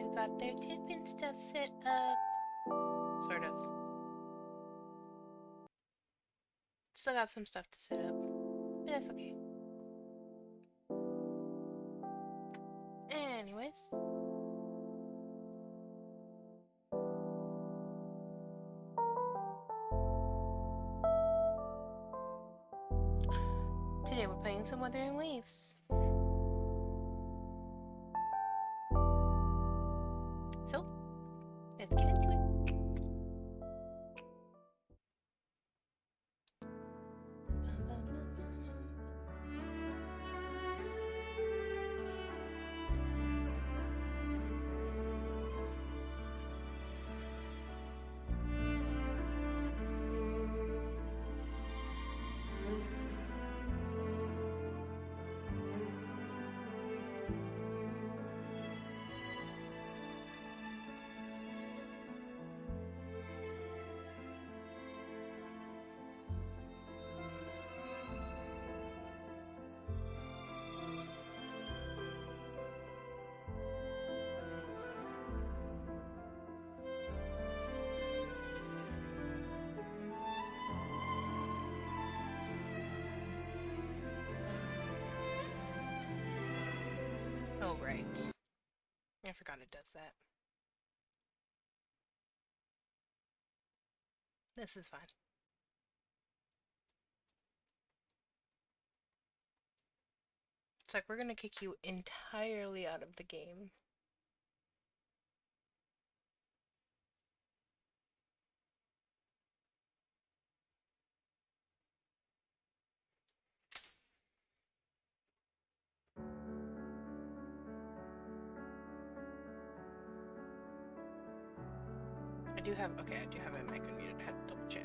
who got their tip and stuff set up. Sort of. Still got some stuff to set up, but that's okay. Anyways. Today we're playing some Wuthering Waves. So, let's get into it. Oh, right. I forgot it does that. This is fine. It's like we're gonna kick you entirely out of the game. I do have my mic unmuted. I had to double check.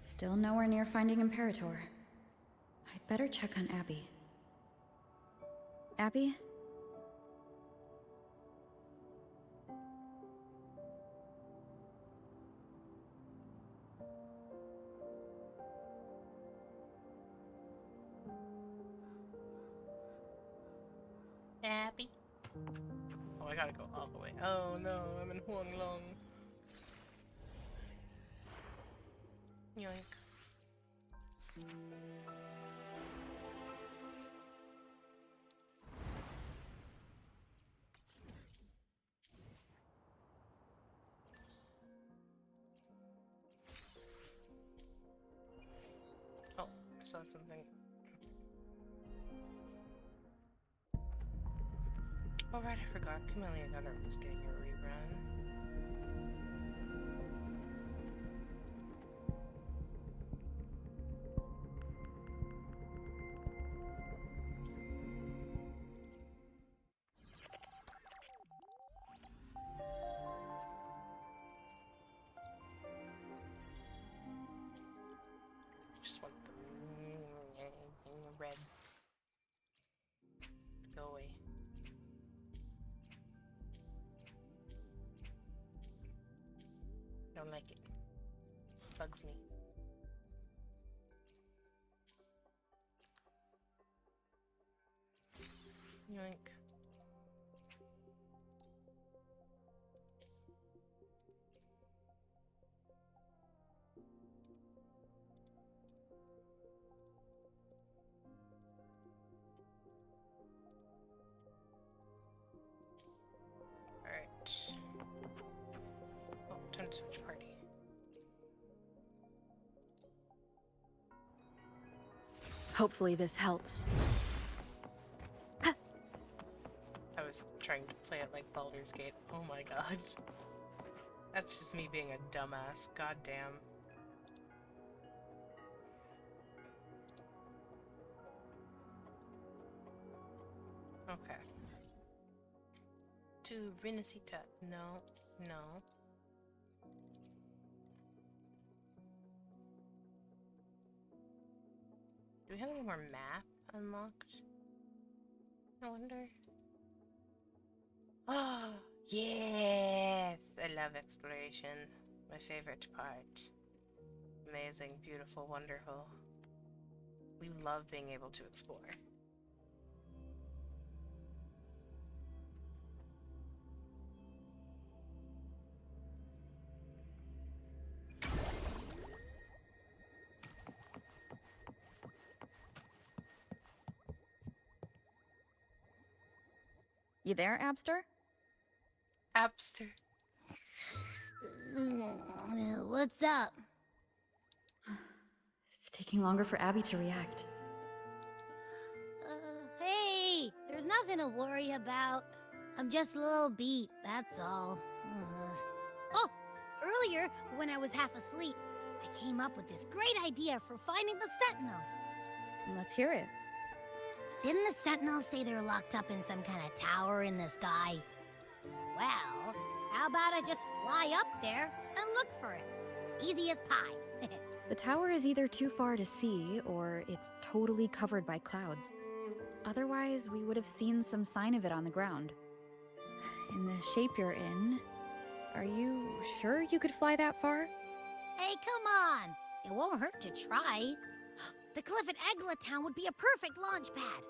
Still nowhere near finding Imperator. I'd better check on Abby. Abby? Abby? Oh, I gotta go all the way. Oh no, I'm in Huang Long. Yoink. Oh, I saw something. Oh right, I forgot. Camellia Gunner was getting a rerun. Just want the red. Go away. Don't like it. Bugs me. Yoink. Hopefully this helps. I was trying to play it like Baldur's Gate. Oh my god. That's just me being a dumbass. God damn. Okay. To Rinasita. No. No. Do we have any more map unlocked? I wonder. Oh, yes! I love exploration. My favorite part. Amazing, beautiful, wonderful. We love being able to explore. You there, Abster? Abster. What's up? It's taking longer for Abby to react. Hey, there's nothing to worry about. I'm just a little beat, that's all. Oh, earlier, when I was half asleep, I came up with this great idea for finding the Sentinel. Let's hear it. Didn't the Sentinels say they're locked up in some kind of tower in the sky? Well, how about I just fly up there and look for it? Easy as pie. The tower is either too far to see, or it's totally covered by clouds. Otherwise, we would have seen some sign of it on the ground. In the shape you're in, are you sure you could fly that far? Hey, come on! It won't hurt to try. The cliff at Egla Town would be a perfect launch pad.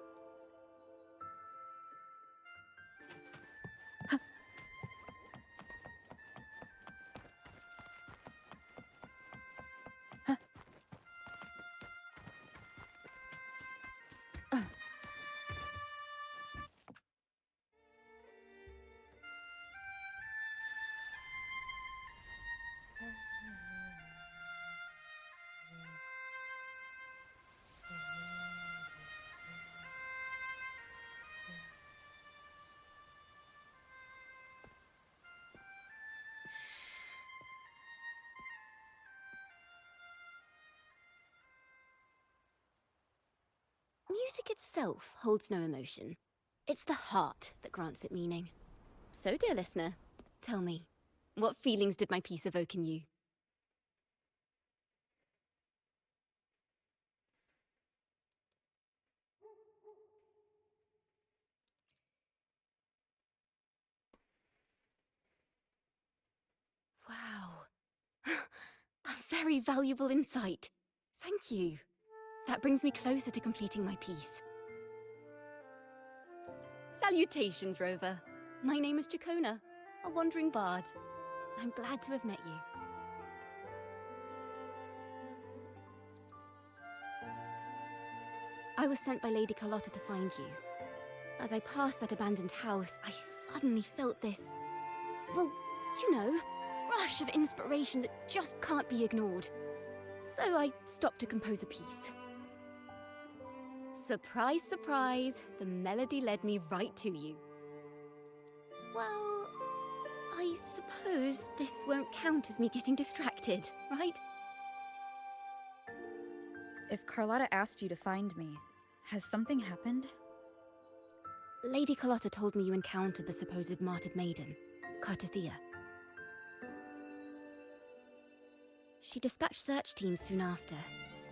Music itself holds no emotion. It's the heart that grants it meaning. So, dear listener, tell me, what feelings did my piece evoke in you? Wow. A very valuable insight. Thank you. That brings me closer to completing my piece. Salutations, Rover. My name is Jacona, a wandering bard. I'm glad to have met you. I was sent by Lady Carlotta to find you. As I passed that abandoned house, I suddenly felt this, well, you know, rush of inspiration that just can't be ignored. So I stopped to compose a piece. Surprise, surprise, the melody led me right to you. Well, I suppose this won't count as me getting distracted, right? If Carlotta asked you to find me, has something happened? Lady Carlotta told me you encountered the supposed martyred maiden, Cartathea. She dispatched search teams soon after,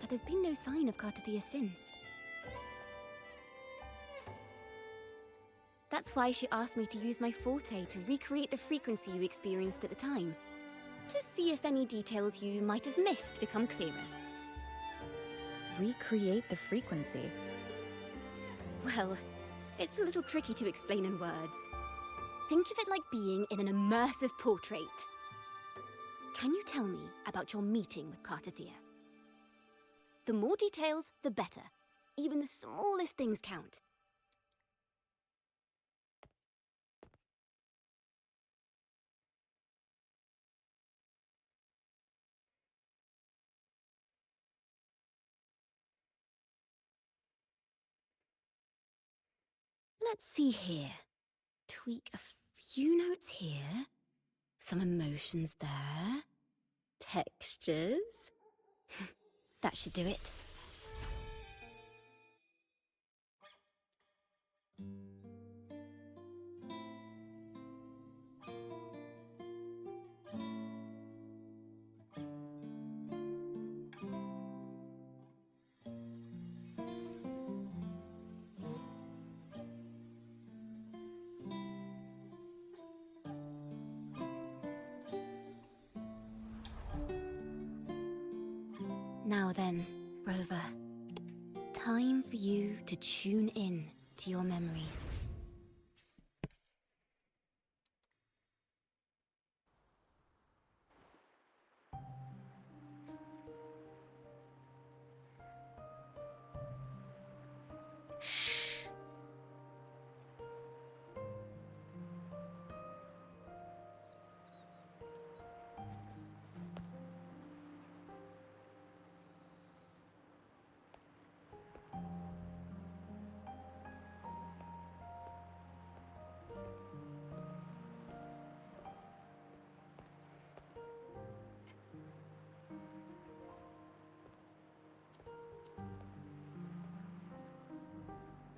but there's been no sign of Cartathea since. That's why she asked me to use my forte to recreate the frequency you experienced at the time, to see if any details you might have missed become clearer. Recreate the frequency? Well, it's a little tricky to explain in words. Think of it like being in an immersive portrait. Can you tell me about your meeting with Cartathea? The more details, the better. Even the smallest things count. Let's see here. Tweak a few notes here. Some emotions there. Textures. That should do it. Now then, Rover. Time for you to tune in to your memories.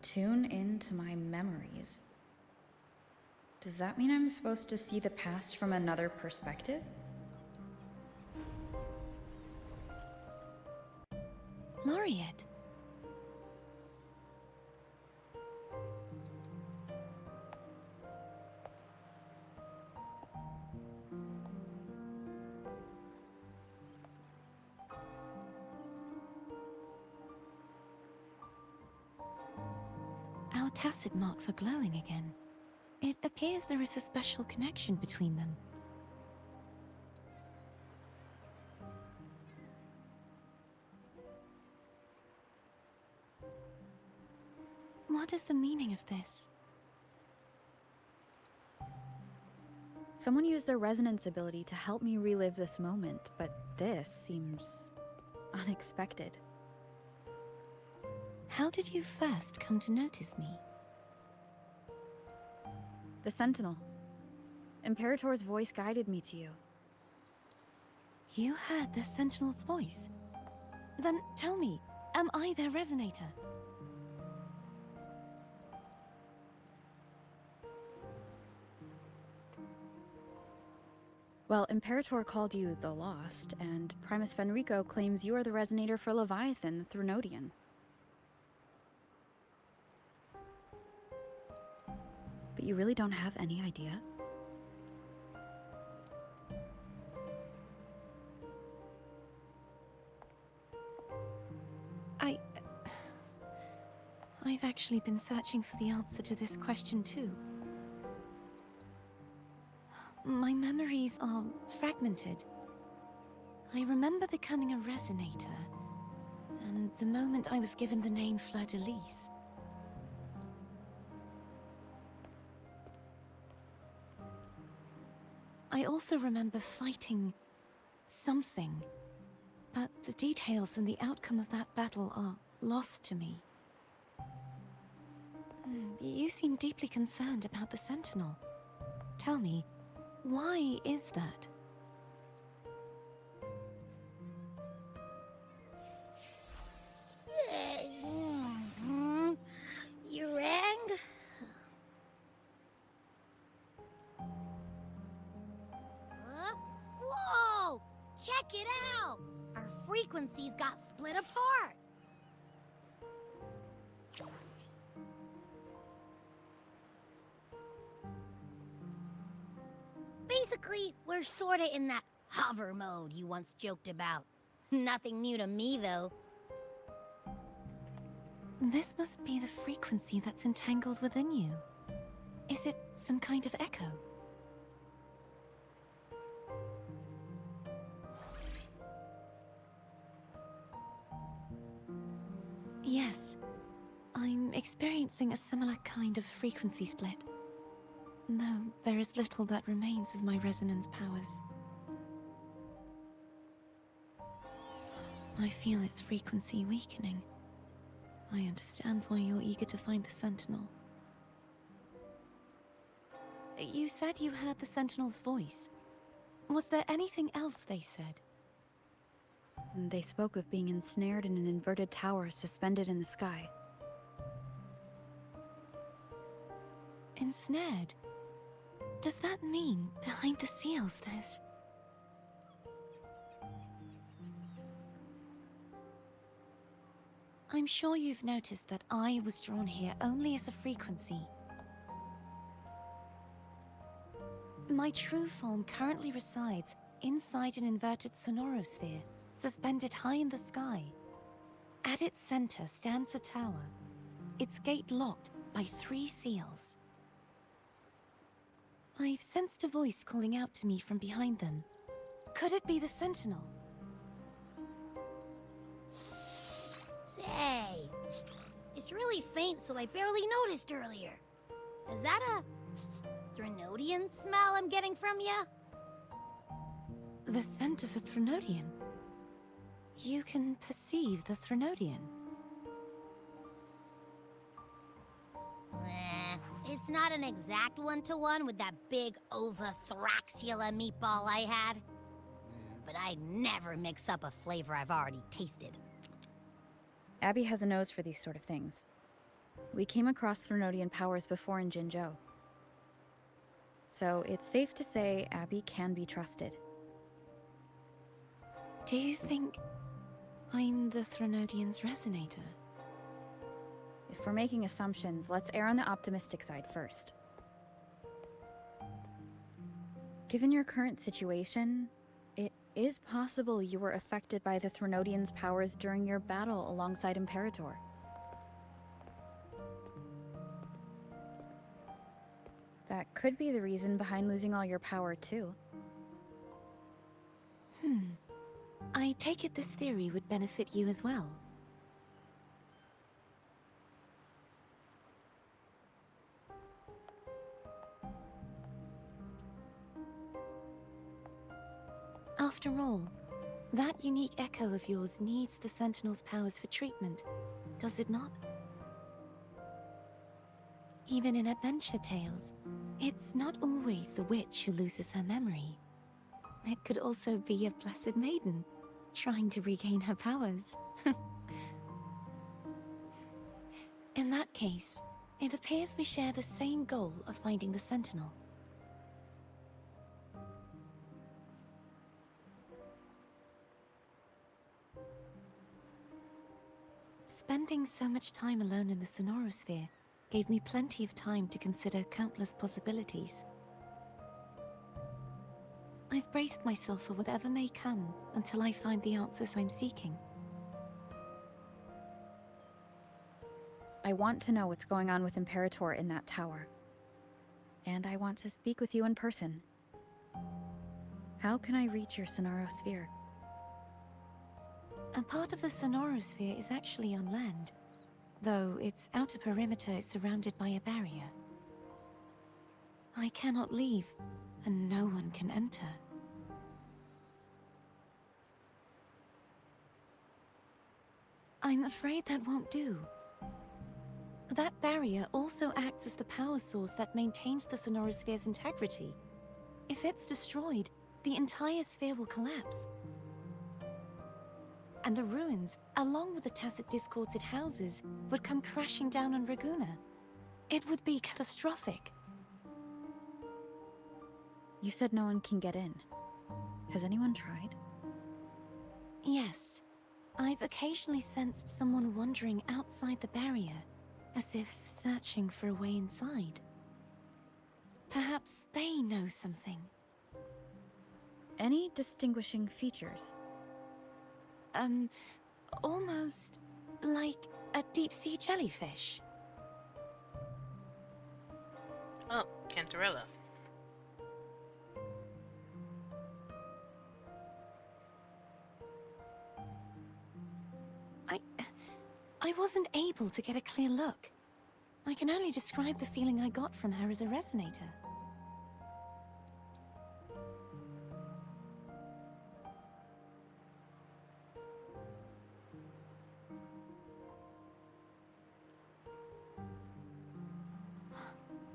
Tune into my memories. Does that mean I'm supposed to see the past from another perspective? Laureate. Our tacit marks are glowing again. It appears there is a special connection between them. What is the meaning of this? Someone used their resonance ability to help me relive this moment, but this seems unexpected. How did you first come to notice me? The Sentinel. Imperator's voice guided me to you. You heard the Sentinel's voice? Then tell me, am I their resonator? Well, Imperator called you the Lost, and Primus Fenrico claims you are the resonator for Leviathan, the Threnodian. But you really don't have any idea? I've actually been searching for the answer to this question too. My memories are fragmented. I remember becoming a resonator, and the moment I was given the name Fleur-de-Lis. I also remember fighting something, but the details and the outcome of that battle are lost to me. You seem deeply concerned about the Sentinel. Tell me, why is that? You rang? Whoa! Check it out! Our frequencies got split apart! Basically, we're sorta in that hover mode you once joked about. Nothing new to me, though. This must be the frequency that's entangled within you. Is it some kind of echo? Yes, I'm experiencing a similar kind of frequency split. Though there is little that remains of my resonance powers. I feel its frequency weakening. I understand why you're eager to find the Sentinel. You said you heard the Sentinel's voice. Was there anything else they said? They spoke of being ensnared in an inverted tower suspended in the sky. Ensnared? Does that mean behind the seals there's... I'm sure you've noticed that I was drawn here only as a frequency. My true form currently resides inside an inverted sonorosphere, suspended high in the sky. At its center stands a tower, its gate locked by 3 seals. I've sensed a voice calling out to me from behind them. Could it be the Sentinel? Say, it's really faint, so I barely noticed earlier. Is that a Threnodian smell I'm getting from you? The scent of a Threnodian. You can perceive the Threnodian. It's not an exact one-to-one with that big Ovathraxula meatball I had. But I'd never mix up a flavor I've already tasted. Abby has a nose for these sort of things. We came across Threnodian powers before in Jinzhou. So it's safe to say Abby can be trusted. Do you think I'm the Threnodian's resonator? If we're making assumptions, let's err on the optimistic side first. Given your current situation, it is possible you were affected by the Threnodian's powers during your battle alongside Imperator. That could be the reason behind losing all your power, too. I take it this theory would benefit you as well. After all, that unique echo of yours needs the Sentinel's powers for treatment, does it not? Even in adventure tales, it's not always the witch who loses her memory. It could also be a blessed maiden, trying to regain her powers. In that case, it appears we share the same goal of finding the Sentinel. Spending so much time alone in the sonorosphere gave me plenty of time to consider countless possibilities. I've braced myself for whatever may come until I find the answers I'm seeking. I want to know what's going on with Imperator in that tower. And I want to speak with you in person. How can I reach your sonorosphere? A part of the sonorosphere is actually on land, though its outer perimeter is surrounded by a barrier. I cannot leave, and no one can enter. I'm afraid that won't do. That barrier also acts as the power source that maintains the sonorosphere's integrity. If it's destroyed, the entire sphere will collapse. And the ruins, along with the tacit discords it houses, would come crashing down on Raguna. It would be catastrophic. You said no one can get in. Has anyone tried? Yes. I've occasionally sensed someone wandering outside the barrier, as if searching for a way inside. Perhaps they know something. Any distinguishing features? Almost like a deep-sea jellyfish. Oh, Cantarella. I wasn't able to get a clear look. I can only describe the feeling I got from her as a resonator.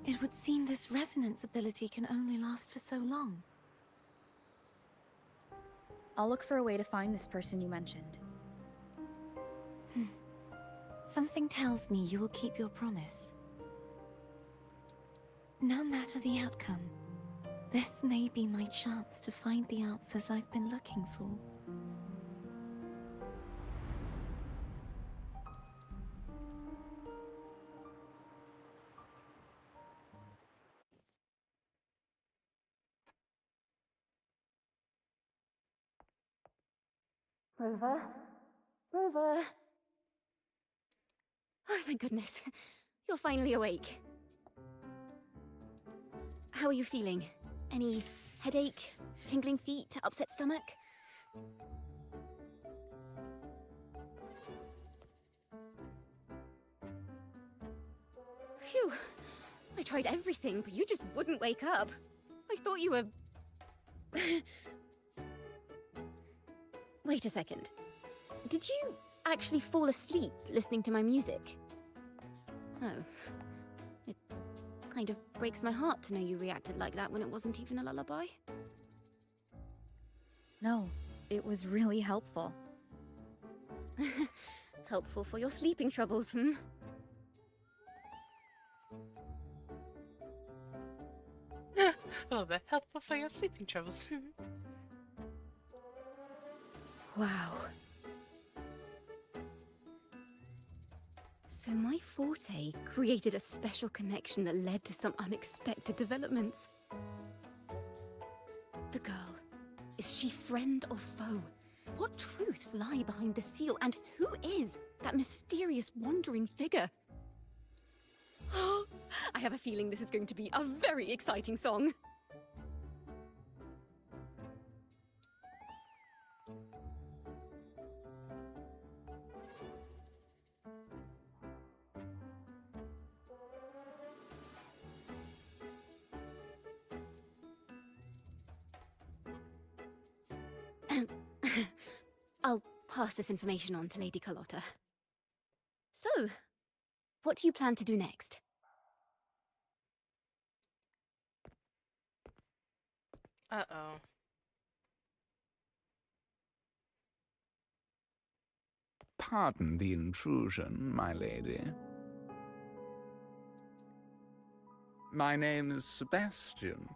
It would seem this resonance ability can only last for so long. I'll look for a way to find this person you mentioned. Something tells me you will keep your promise. No matter the outcome, this may be my chance to find the answers I've been looking for. Rover? Rover! Oh, thank goodness. You're finally awake. How are you feeling? Any headache, tingling feet, upset stomach? Phew. I tried everything, but you just wouldn't wake up. I thought you were... Wait a second. Did you actually fall asleep listening to my music? Oh. It kind of breaks my heart to know you reacted like that when it wasn't even a lullaby. No, it was really helpful. Helpful for your sleeping troubles, hmm? Oh, that's helpful for your sleeping troubles. Wow. So my forte created a special connection that led to some unexpected developments. The girl, is she friend or foe? What truths lie behind the seal, and who is that mysterious wandering figure? I have a feeling this is going to be a very exciting song. I'll pass this information on to Lady Carlotta. So, what do you plan to do next? Uh-oh. Pardon the intrusion, my lady. My name is Sebastian.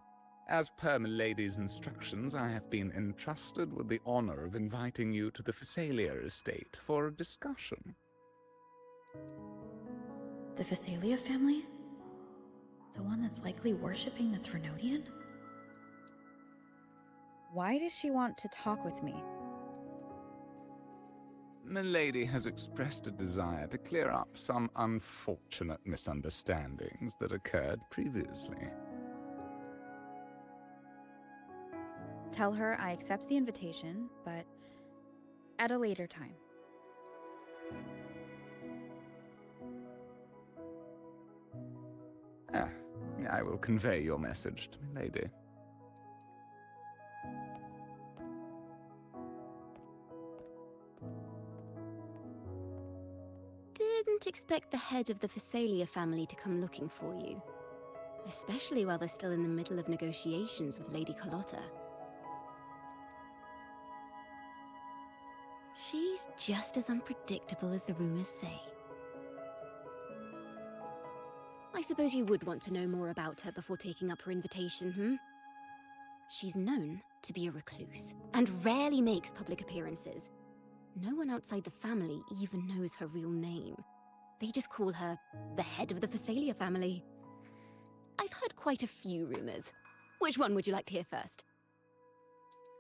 As per my lady's instructions, I have been entrusted with the honor of inviting you to the Phasalia estate for a discussion. The Phasalia family? The one that's likely worshipping the Threnodian? Why does she want to talk with me? Milady has expressed a desire to clear up some unfortunate misunderstandings that occurred previously. Tell her I accept the invitation, but at a later time. I will convey your message to Milady. Didn't expect the head of the Phasalia family to come looking for you. Especially while they're still in the middle of negotiations with Lady Carlotta. She's just as unpredictable as the rumors say. I suppose you would want to know more about her before taking up her invitation, hmm? She's known to be a recluse, and rarely makes public appearances. No one outside the family even knows her real name. They just call her the head of the Phasalia family. I've heard quite a few rumors. Which one would you like to hear first?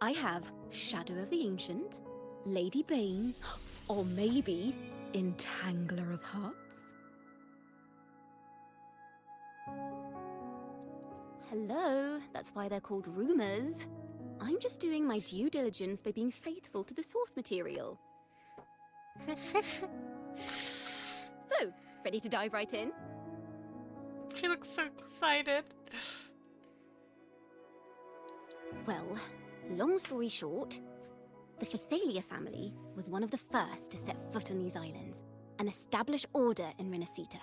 I have Shadow of the Ancient, Lady Bane, or maybe Entangler of Hearts? Hello, that's why they're called rumors. I'm just doing my due diligence by being faithful to the source material. So, ready to dive right in? She looks so excited. Well, long story short, the Phasalia family was one of the first to set foot on these islands and establish order in Renacita.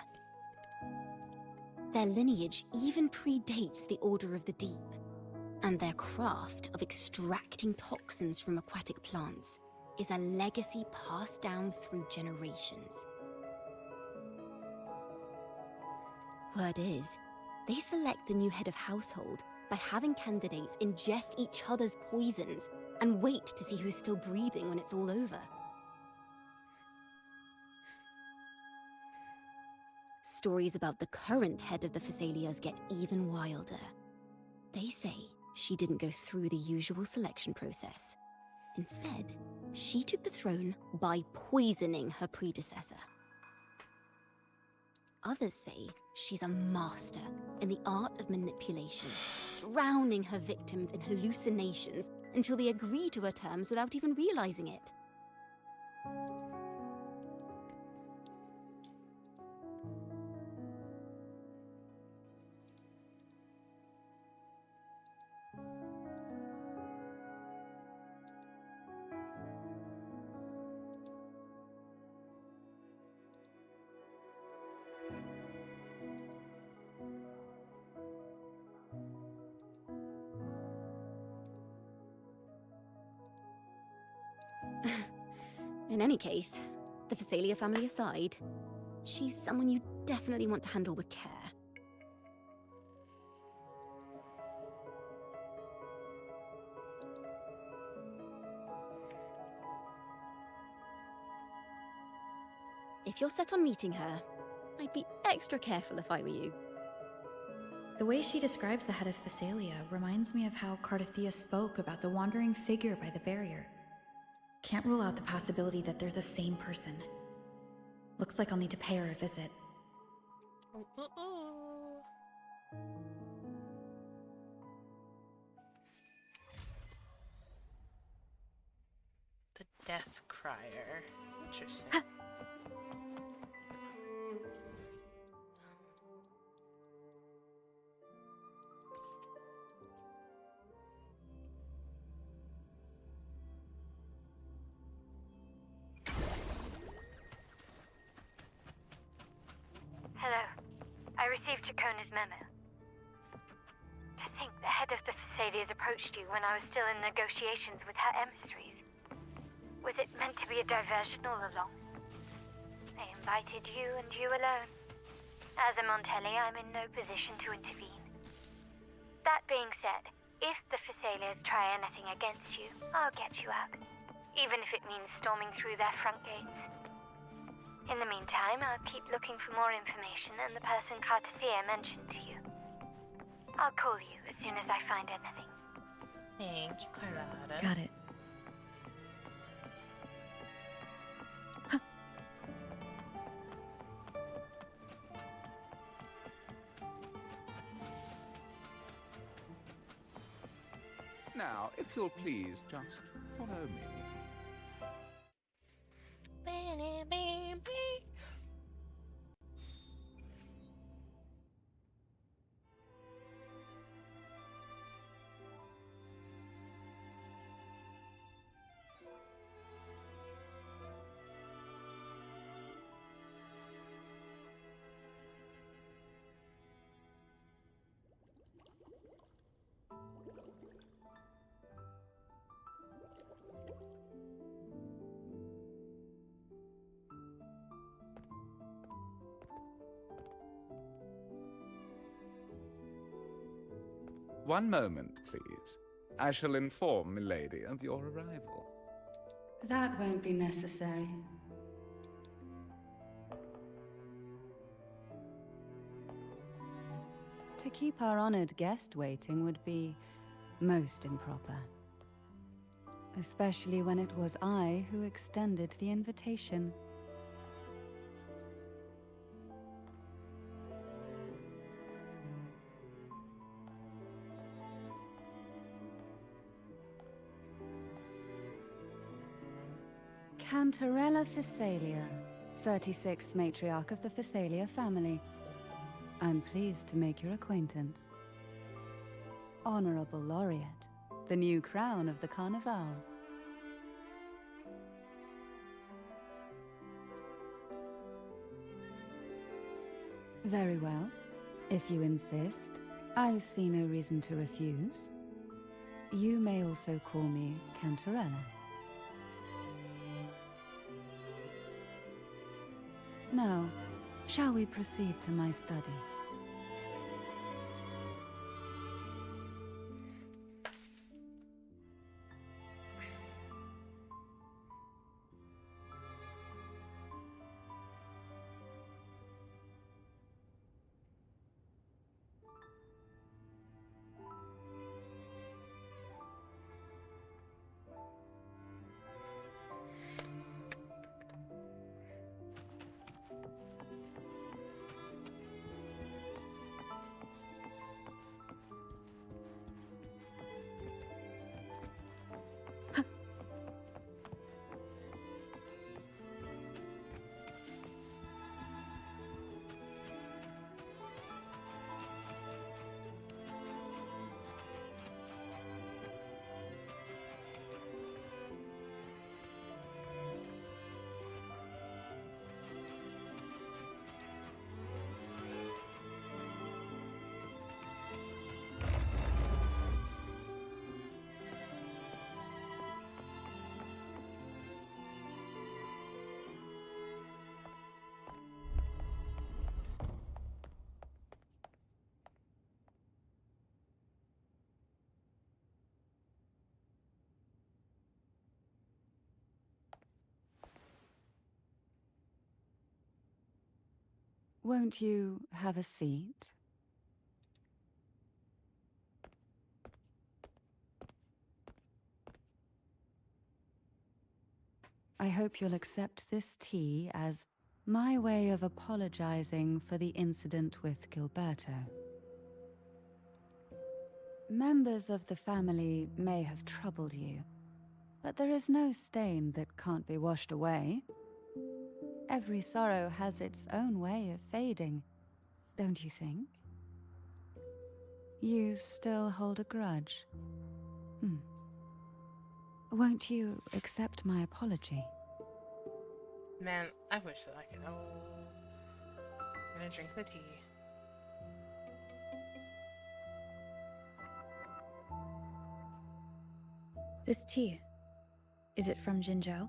Their lineage even predates the Order of the Deep, and their craft of extracting toxins from aquatic plants is a legacy passed down through generations. Word is, they select the new head of household by having candidates ingest each other's poisons and wait to see who's still breathing when it's all over. Stories about the current head of the Phasalias get even wilder. They say she didn't go through the usual selection process. Instead, she took the throne by poisoning her predecessor. Others say she's a master in the art of manipulation, drowning her victims in hallucinations until they agree to her terms without even realizing it. In any case, the Phasalia family aside, she's someone you definitely want to handle with care. If you're set on meeting her, I'd be extra careful if I were you. The way she describes the head of Phasalia reminds me of how Cardathia spoke about the wandering figure by the barrier. Can't rule out the possibility that they're the same person. Looks like I'll need to pay her a visit. The Death Crier. Interesting. Hello. I received Chacona's memo. To think the head of the Phasalias approached you when I was still in negotiations with her emissaries. Was it meant to be a diversion all along? They invited you and you alone. As a Montelli, I'm in no position to intervene. That being said, if the Phasalias try anything against you, I'll get you out. Even if it means storming through their front gates. In the meantime, I'll keep looking for more information and the person Cardathia mentioned to you. I'll call you as soon as I find anything. Thank you, Carlotta. Got it. Now, if you'll please just follow me. One moment, please. I shall inform Milady of your arrival. That won't be necessary. To keep our honored guest waiting would be most improper. Especially when it was I who extended the invitation. Cantarella Phasalia, 36th matriarch of the Phasalia family. I'm pleased to make your acquaintance. Honorable Laureate, the new crown of the Carnival. Very well. If you insist, I see no reason to refuse. You may also call me Cantarella. Now, shall we proceed to my study? Won't you have a seat? I hope you'll accept this tea as my way of apologizing for the incident with Gilberto. Members of the family may have troubled you, but there is no stain that can't be washed away. Every sorrow has its own way of fading, don't you think? You still hold a grudge? Won't you accept my apology? Man, I wish that I could. Oh, I'm gonna drink the tea. This tea, is it from Jinzhou?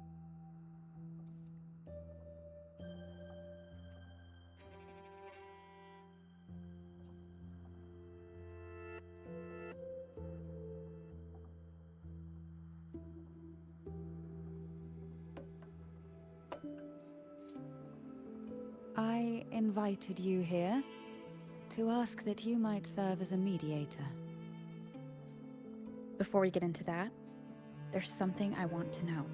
I invited you here to ask that you might serve as a mediator. Before we get into that, there's something I want to know.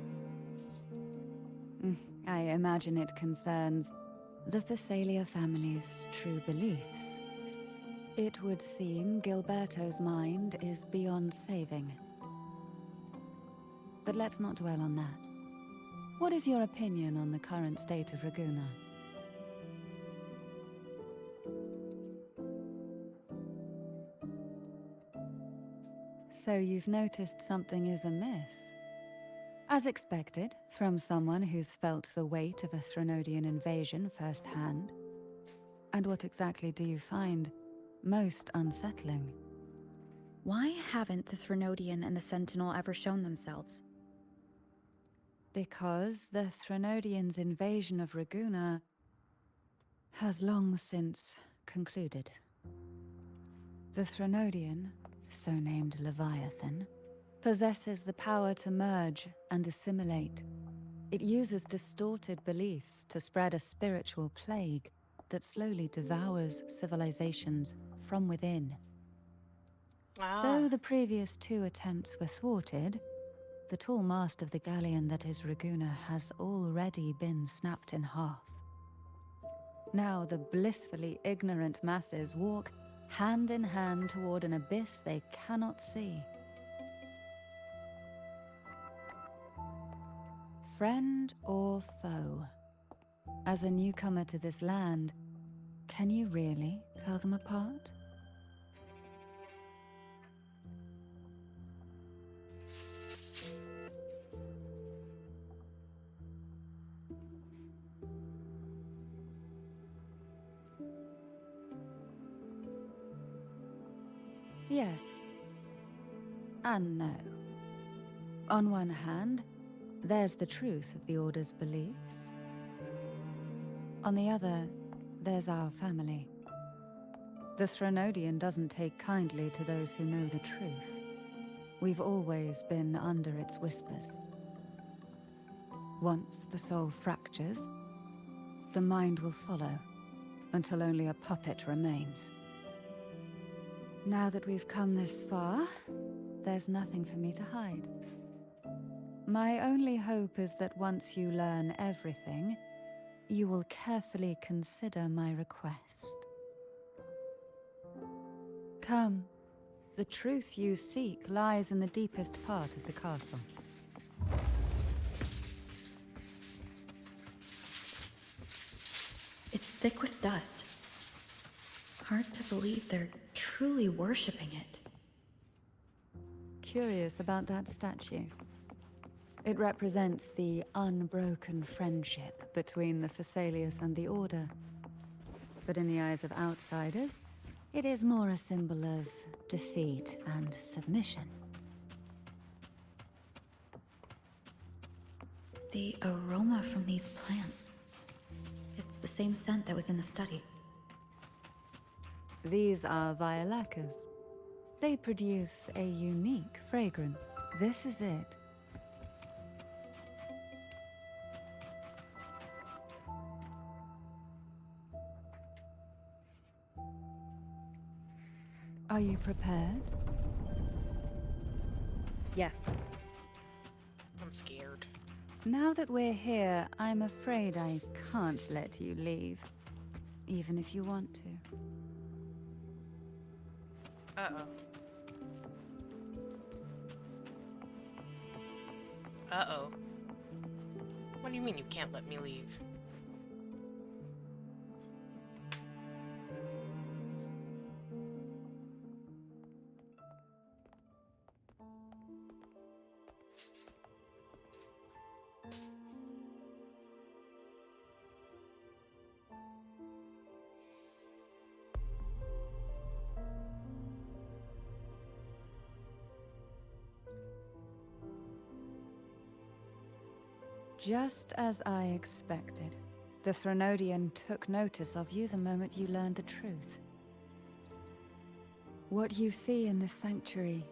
I imagine it concerns the Phasalia family's true beliefs. It would seem Gilberto's mind is beyond saving. But let's not dwell on that. What is your opinion on the current state of Raguna? So you've noticed something is amiss. As expected, from someone who's felt the weight of a Threnodian invasion firsthand. And what exactly do you find most unsettling? Why haven't the Threnodian and the Sentinel ever shown themselves? Because the Threnodians' invasion of Raguna has long since concluded. The Threnodian, so named Leviathan, possesses the power to merge and assimilate. It uses distorted beliefs to spread a spiritual plague that slowly devours civilizations from within. Though the previous two attempts were thwarted, the tall mast of the galleon that is Raguna has already been snapped in half. Now the blissfully ignorant masses walk hand in hand toward an abyss they cannot see. Friend or foe? As a newcomer to this land, can you really tell them apart? Yes. And no. On one hand, there's the truth of the Order's beliefs. On the other, there's our family. The Threnodian doesn't take kindly to those who know the truth. We've always been under its whispers. Once the soul fractures, the mind will follow, until only a puppet remains. Now that we've come this far, there's nothing for me to hide. My only hope is that once you learn everything, you will carefully consider my request. Come. The truth you seek lies in the deepest part of the castle. It's thick with dust. Hard to believe they're truly worshipping it. Curious about that statue. It represents the unbroken friendship between the Phasaelius and the Order. But in the eyes of outsiders, it is more a symbol of defeat and submission. The aroma from these plants. It's the same scent that was in the study. These are violacas. They produce a unique fragrance. This is it. Are you prepared? Yes. I'm scared. Now that we're here, I'm afraid I can't let you leave. Even if you want to. Uh-oh. Uh-oh. What do you mean you can't let me leave? Just as I expected. The Threnodian took notice of you the moment you learned the truth. What you see in the sanctuary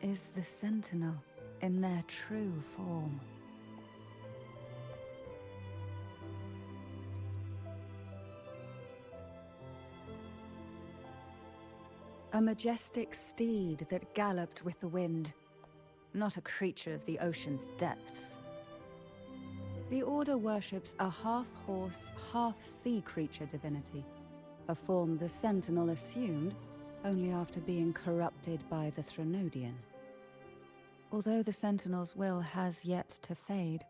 is the Sentinel in their true form. A majestic steed that galloped with the wind, not a creature of the ocean's depths. The Order worships a half-horse, half-sea creature divinity, a form the Sentinel assumed only after being corrupted by the Threnodian. Although the Sentinel's will has yet to fade,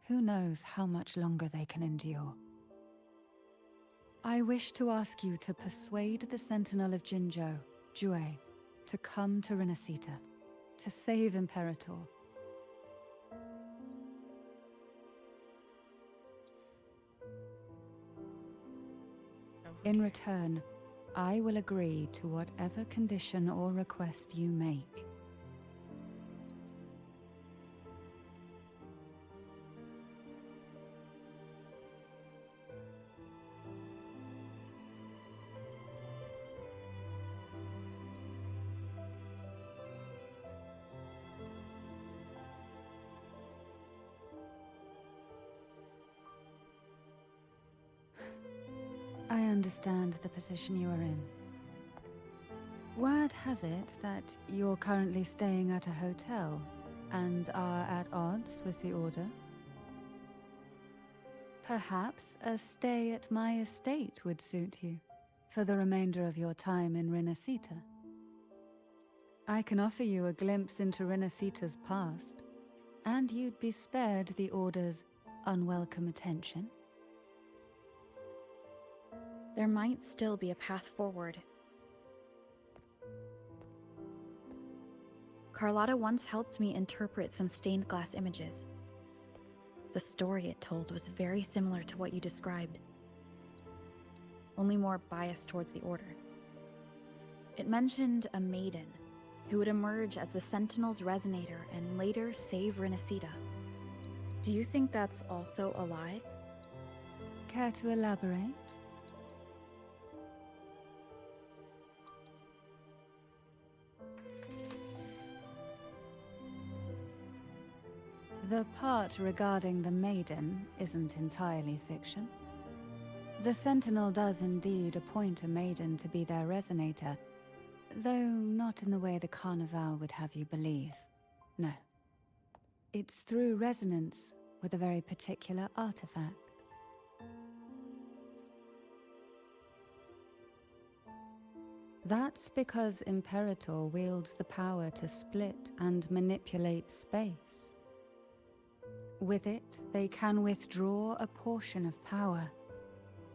who knows how much longer they can endure. I wish to ask you to persuade the Sentinel of Jinzhou, Jue, to come to Renacita, to save Imperator. In return, I will agree to whatever condition or request you make. I understand the position you are in. Word has it that you're currently staying at a hotel and are at odds with the Order. Perhaps a stay at my estate would suit you for the remainder of your time in Renacita. I can offer you a glimpse into Renacita's past, and you'd be spared the Order's unwelcome attention. There might still be a path forward. Carlotta once helped me interpret some stained glass images. The story it told was very similar to what you described, only more biased towards the Order. It mentioned a maiden who would emerge as the Sentinel's resonator and later save Renacida. Do you think that's also a lie? Care to elaborate? The part regarding the maiden isn't entirely fiction. The Sentinel does indeed appoint a maiden to be their resonator, though not in the way the Carnival would have you believe. No. It's through resonance with a very particular artifact. That's because Imperator wields the power to split and manipulate space. With it, they can withdraw a portion of power.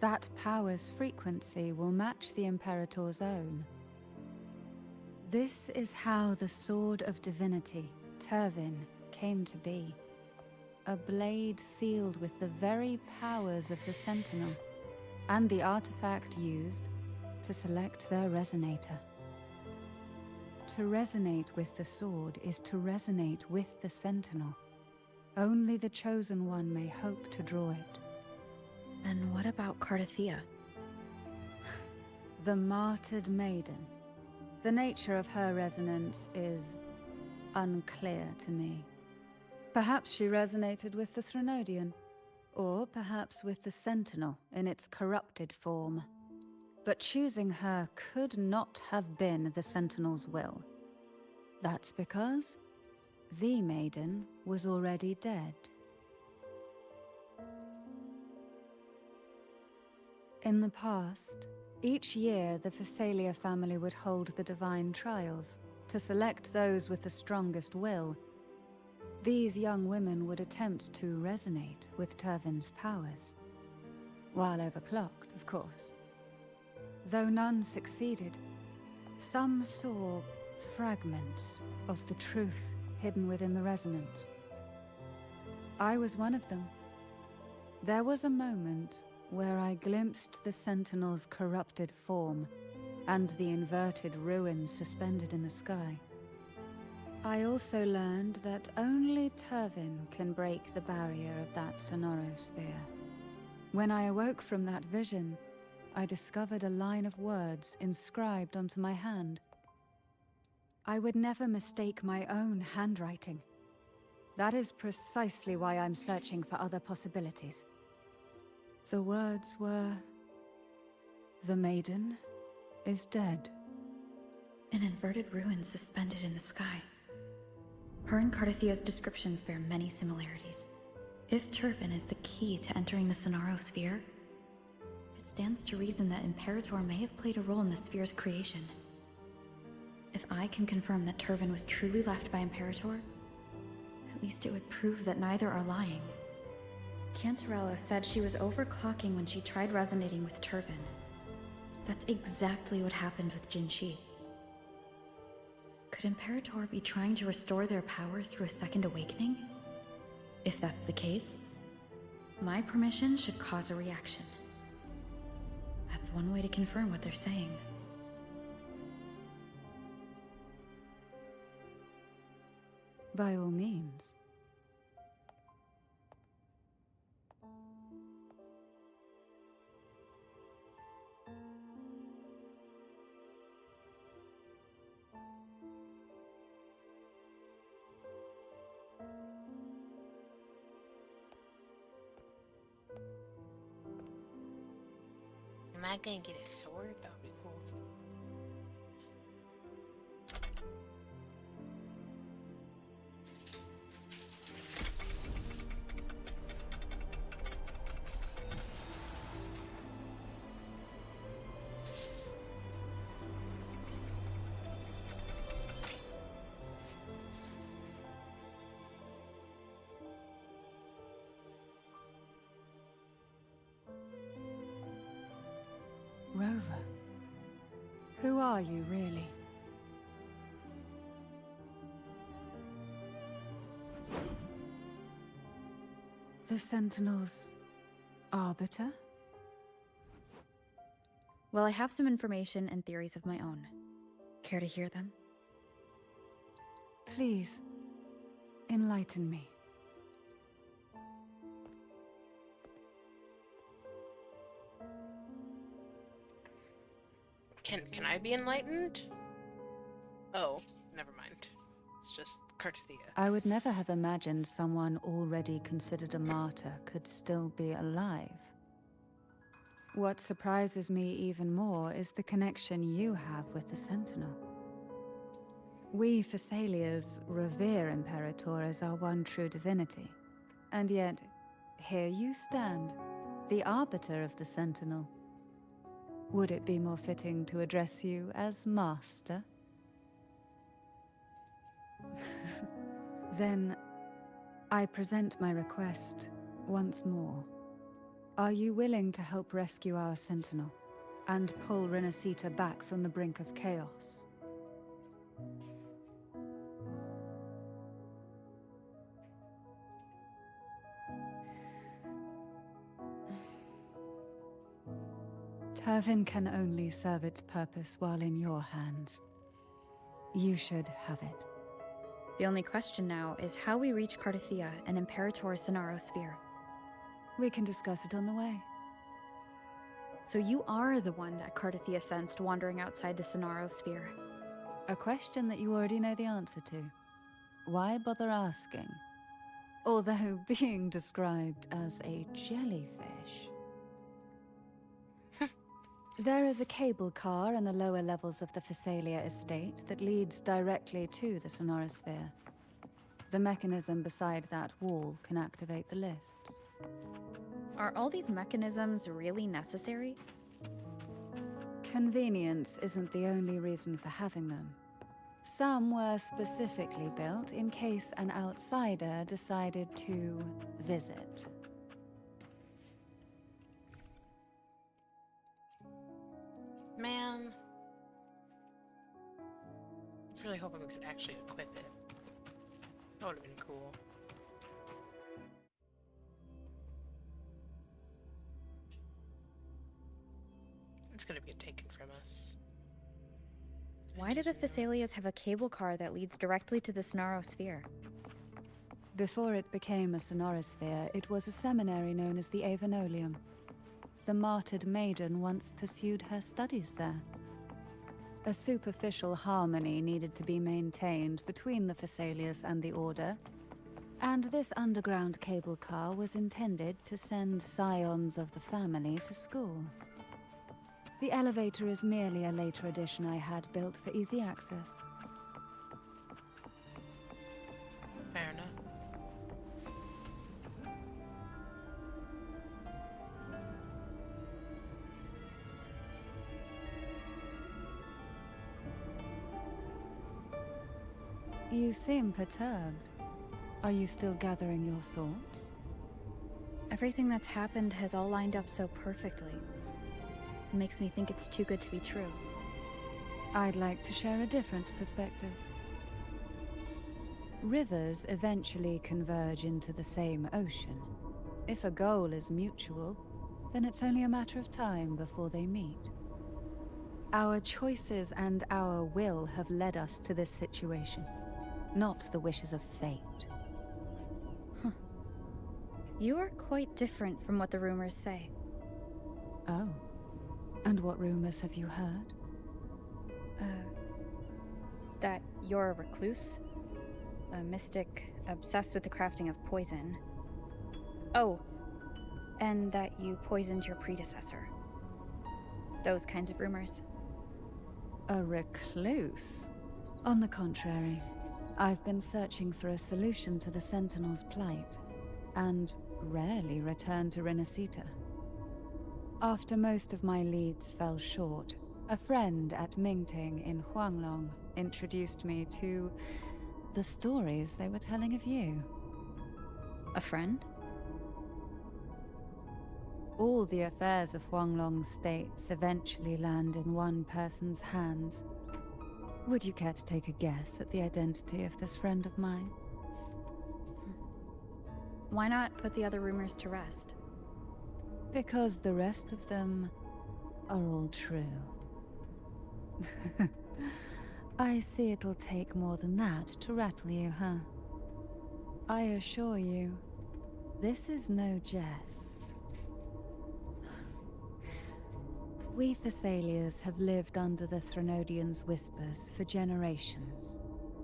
That power's frequency will match the Imperator's own. This is how the Sword of Divinity, Turvin, came to be. A blade sealed with the very powers of the Sentinel, and the artifact used to select their resonator. To resonate with the sword is to resonate with the Sentinel. Only the Chosen One may hope to draw it. And what about Cardathea? The martyred maiden. The nature of her resonance is unclear to me. Perhaps she resonated with the Threnodian, or perhaps with the Sentinel in its corrupted form. But choosing her could not have been the Sentinel's will. That's because the maiden was already dead. In the past, each year the Phasalia family would hold the Divine Trials to select those with the strongest will. These young women would attempt to resonate with Turvin's powers. While overclocked, of course. Though none succeeded, some saw fragments of the truth hidden within the resonance. I was one of them. There was a moment where I glimpsed the Sentinel's corrupted form and the inverted ruins suspended in the sky. I also learned that only Turvin can break the barrier of that sonorosphere. When I awoke from that vision, I discovered a line of words inscribed onto my hand. I would never mistake my own handwriting. That is precisely why I'm searching for other possibilities. The words were, "The maiden is dead." An inverted ruin suspended in the sky. Her and Cardathea's descriptions bear many similarities. If Turvin is the key to entering the Sonorosphere, it stands to reason that Imperator may have played a role in the sphere's creation. If I can confirm that Turvin was truly left by Imperator, at least it would prove that neither are lying. Cantarella said she was overclocking when she tried resonating with Turvin. That's exactly what happened with Jinshi. Could Imperator be trying to restore their power through a second awakening? If that's the case, my permission should cause a reaction. That's one way to confirm what they're saying. By all means. Am I gonna get a sword? That would be cool. Rover, who are you really? The Sentinel's arbiter? Well, I have some information and theories of my own. Care to hear them? Please, enlighten me. Can I be enlightened? Oh, never mind. It's just Carthea. I would never have imagined someone already considered a martyr could still be alive. What surprises me even more is the connection you have with the Sentinel. We Thessalians revere Imperator as our one true divinity, and yet, here you stand, the arbiter of the Sentinel. Would it be more fitting to address you as Master? Then, I present my request once more. Are you willing to help rescue our Sentinel, and pull Renacita back from the brink of chaos? Turvin can only serve its purpose while in your hands. You should have it. The only question now is how we reach Carthea and Imperator's Sonaro Sphere. We can discuss it on the way. So you are the one that Carthea sensed wandering outside the Sonaro Sphere. A question that you already know the answer to. Why bother asking? Although being described as a jellyfish. There is a cable car in the lower levels of the Phasalia estate that leads directly to the Sonorosphere. The mechanism beside that wall can activate the lifts. Are all these mechanisms really necessary? Convenience isn't the only reason for having them. Some were specifically built in case an outsider decided to visit. Man. I was really hoping we could actually equip it. That would have been cool. It's gonna get taken from us. Why do the Thessalians have a cable car that leads directly to the Sonaro Sphere? Before it became a Sonorosphere, it was a seminary known as the Avenolium. The martyred maiden once pursued her studies there. A superficial harmony needed to be maintained between the Thessalians and the Order, and this underground cable car was intended to send scions of the family to school. The elevator is merely a later addition I had built for easy access. Fair enough. You seem perturbed. Are you still gathering your thoughts? Everything that's happened has all lined up so perfectly. It makes me think it's too good to be true. I'd like to share a different perspective. Rivers eventually converge into the same ocean. If a goal is mutual, then it's only a matter of time before they meet. Our choices and our will have led us to this situation, not the wishes of fate. You are quite different from what the rumors say. Oh. And what rumors have you heard? That you're a recluse, a mystic obsessed with the crafting of poison. Oh, and that you poisoned your predecessor. Those kinds of rumors. A recluse? On the contrary, I've been searching for a solution to the Sentinel's plight, and rarely return to Renacita. After most of my leads fell short, a friend at Mingting in Huanglong introduced me to the stories they were telling of you. A friend? All the affairs of Huanglong's states eventually land in one person's hands. Would you care to take a guess at the identity of this friend of mine? Why not put the other rumors to rest? Because the rest of them are all true. I see it'll take more than that to rattle you, huh? I assure you, this is no jest. We Thessalians have lived under the Threnodians' whispers for generations.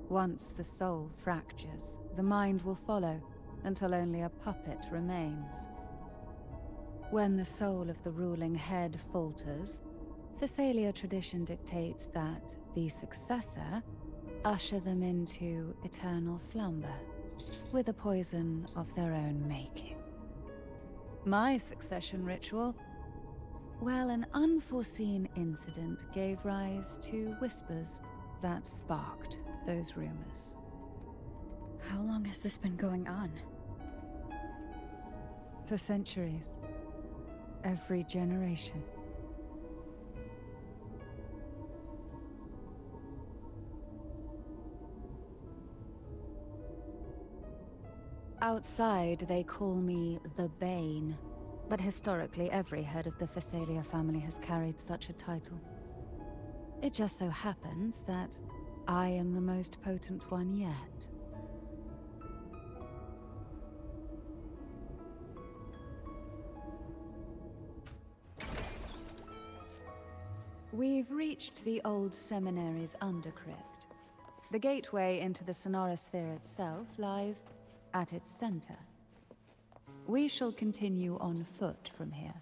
Once the soul fractures, the mind will follow, until only a puppet remains. When the soul of the ruling head falters, Thessalia tradition dictates that the successor usher them into eternal slumber, with a poison of their own making. My succession ritual, well, an unforeseen incident gave rise to whispers that sparked those rumors. How long has this been going on? For centuries. Every generation. Outside, they call me the Bane, but historically every head of the Thessalia family has carried such a title. It just so happens that I am the most potent one yet. We've reached the old seminary's undercrypt. The gateway into the sonorosphere itself lies at its center. We shall continue on foot from here.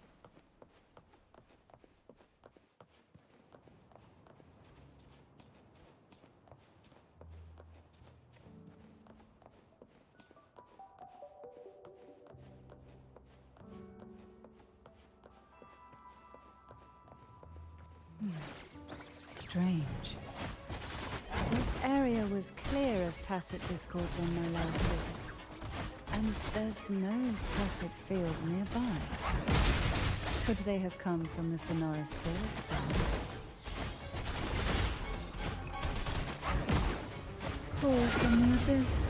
Strange. This area was clear of tacit discords on my last visit. And there's no tacit field nearby. Could they have come from the sonorosphere itself? Call from the abyss.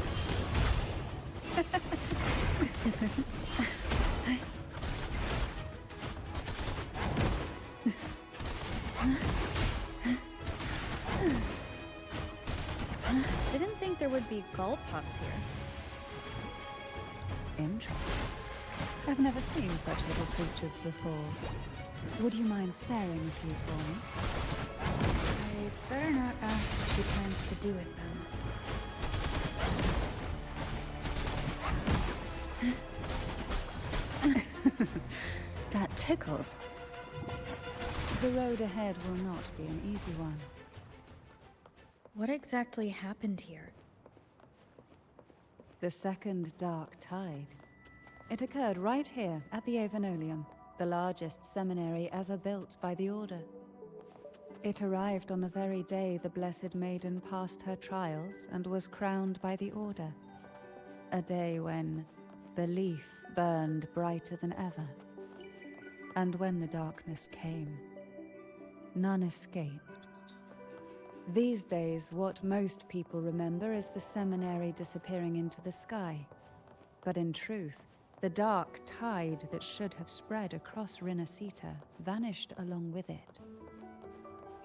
Didn't think there would be gull pups here. Interesting. I've never seen such little creatures before. Would you mind sparing a few for me? I better not ask what she plans to do with them. That tickles. The road ahead will not be an easy one. What exactly happened here? The second dark tide. It occurred right here at the Avenolium, the largest seminary ever built by the Order. It arrived on the very day the Blessed Maiden passed her trials and was crowned by the Order. A day when belief burned brighter than ever. And when the darkness came, none escaped. These days, what most people remember is the seminary disappearing into the sky. But in truth, the dark tide that should have spread across Rinascita vanished along with it.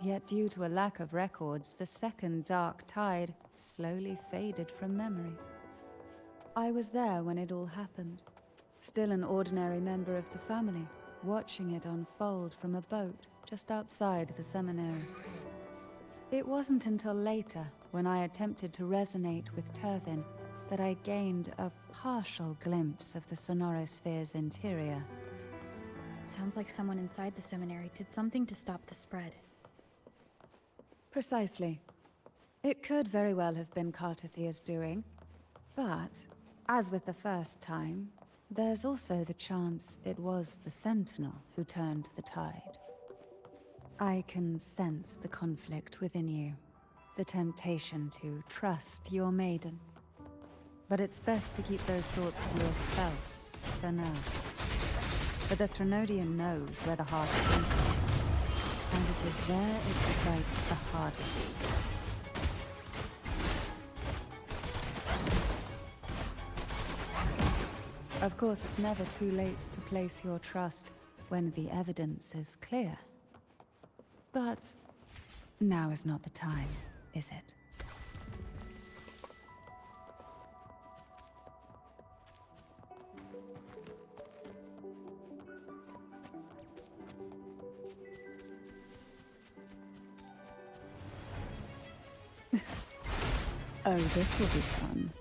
Yet due to a lack of records, the second dark tide slowly faded from memory. I was there when it all happened, still an ordinary member of the family, watching it unfold from a boat just outside the seminary. It wasn't until later, when I attempted to resonate with Turvin, that I gained a partial glimpse of the sonorosphere's interior. Sounds like someone inside the seminary did something to stop the spread. Precisely. It could very well have been Cartathia's doing, but, as with the first time, there's also the chance it was the Sentinel who turned the tide. I can sense the conflict within you, the temptation to trust your maiden. But it's best to keep those thoughts to yourself, for now. For the Threnodian knows where the heart is, and it is there it strikes the hardest. Of course, it's never too late to place your trust when the evidence is clear. But now is not the time. is it? Oh, this will be fun.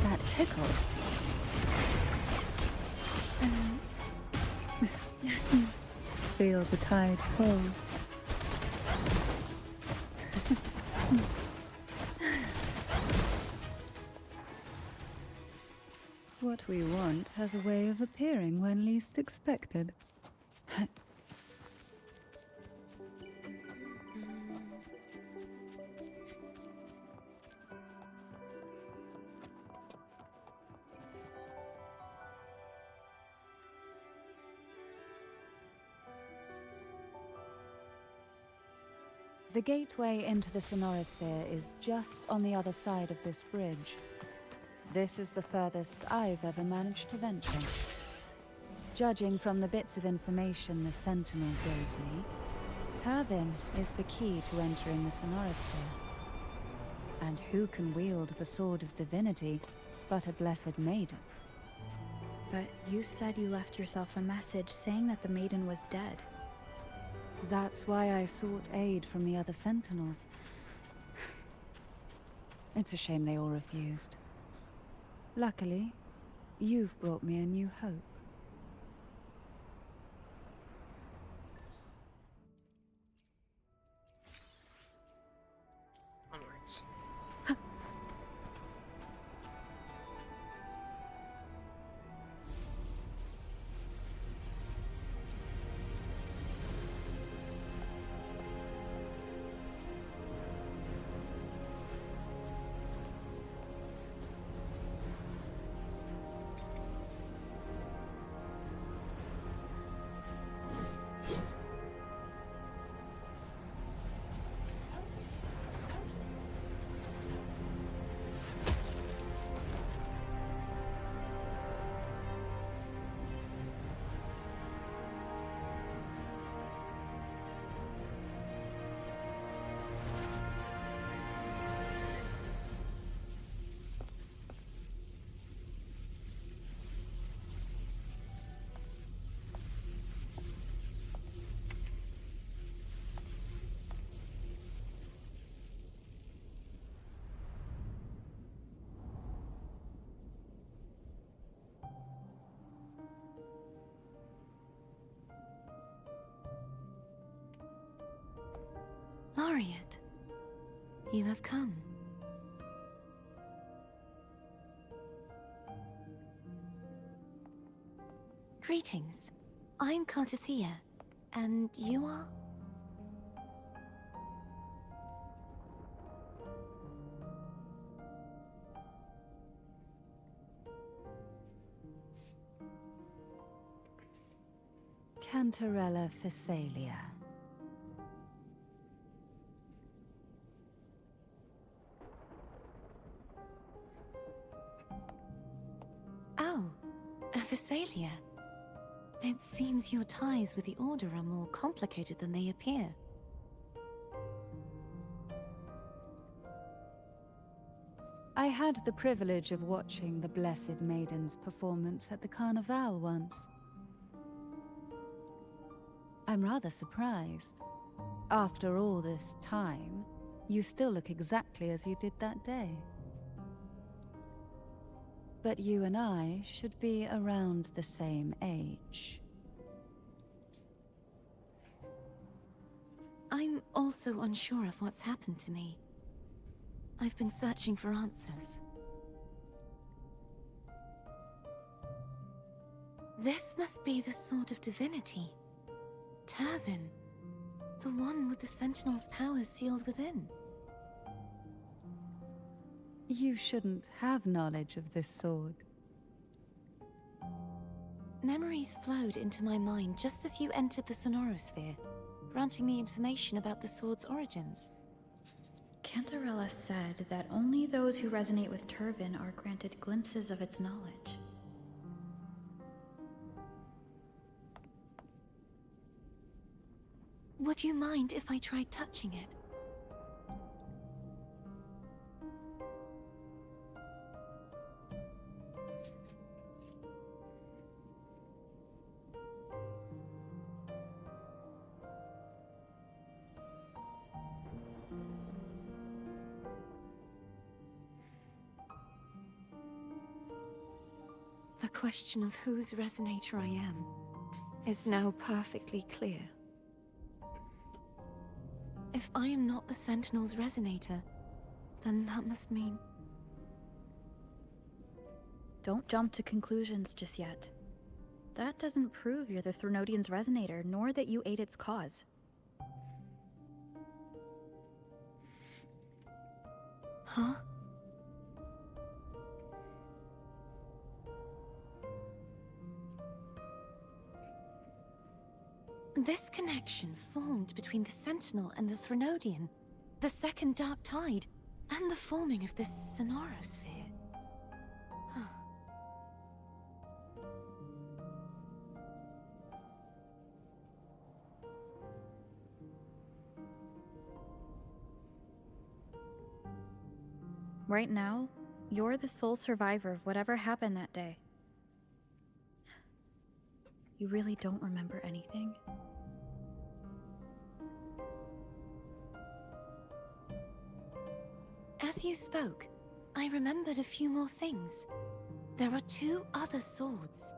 That tickles. Feel the tide pull. What we want has a way of appearing when least expected. The gateway into the Sonorosphere is just on the other side of this bridge. This is the furthest I've ever managed to venture. Judging from the bits of information the Sentinel gave me, Turvin is the key to entering the Sonorosphere. And who can wield the Sword of Divinity but a Blessed Maiden? But you said you left yourself a message saying that the maiden was dead. That's why I sought aid from the other Sentinels. It's a shame they all refused. Luckily, you've brought me a new hope. Onwards. Laureate, you have come. Greetings. I'm Cartathea, and you are? Cantarella Phasalia. Oh, a Phasalia. It seems your ties with the Order are more complicated than they appear. I had the privilege of watching the Blessed Maiden's performance at the Carnival once. I'm rather surprised. After all this time, you still look exactly as you did that day. But you and I should be around the same age. I'm also unsure of what's happened to me. I've been searching for answers. This must be the Sword of Divinity. Turvin. The one with the Sentinel's powers sealed within. You shouldn't have knowledge of this sword. Memories flowed into my mind just as you entered the Sonorosphere, granting me information about the sword's origins. Cantarella said that only those who resonate with Turvin are granted glimpses of its knowledge. Would you mind if I tried touching it? The question of whose resonator I am is now perfectly clear. If I am not the Sentinel's resonator, then that must mean... Don't jump to conclusions just yet. That doesn't prove you're the Threnodian's resonator, nor that you ate its cause. Huh? This connection formed between the Sentinel and the Threnodian, the second Dark Tide, and the forming of this Sonorosphere. Huh. Right now, you're the sole survivor of whatever happened that day. You really don't remember anything? As you spoke, I remembered a few more things. There are 2 other swords.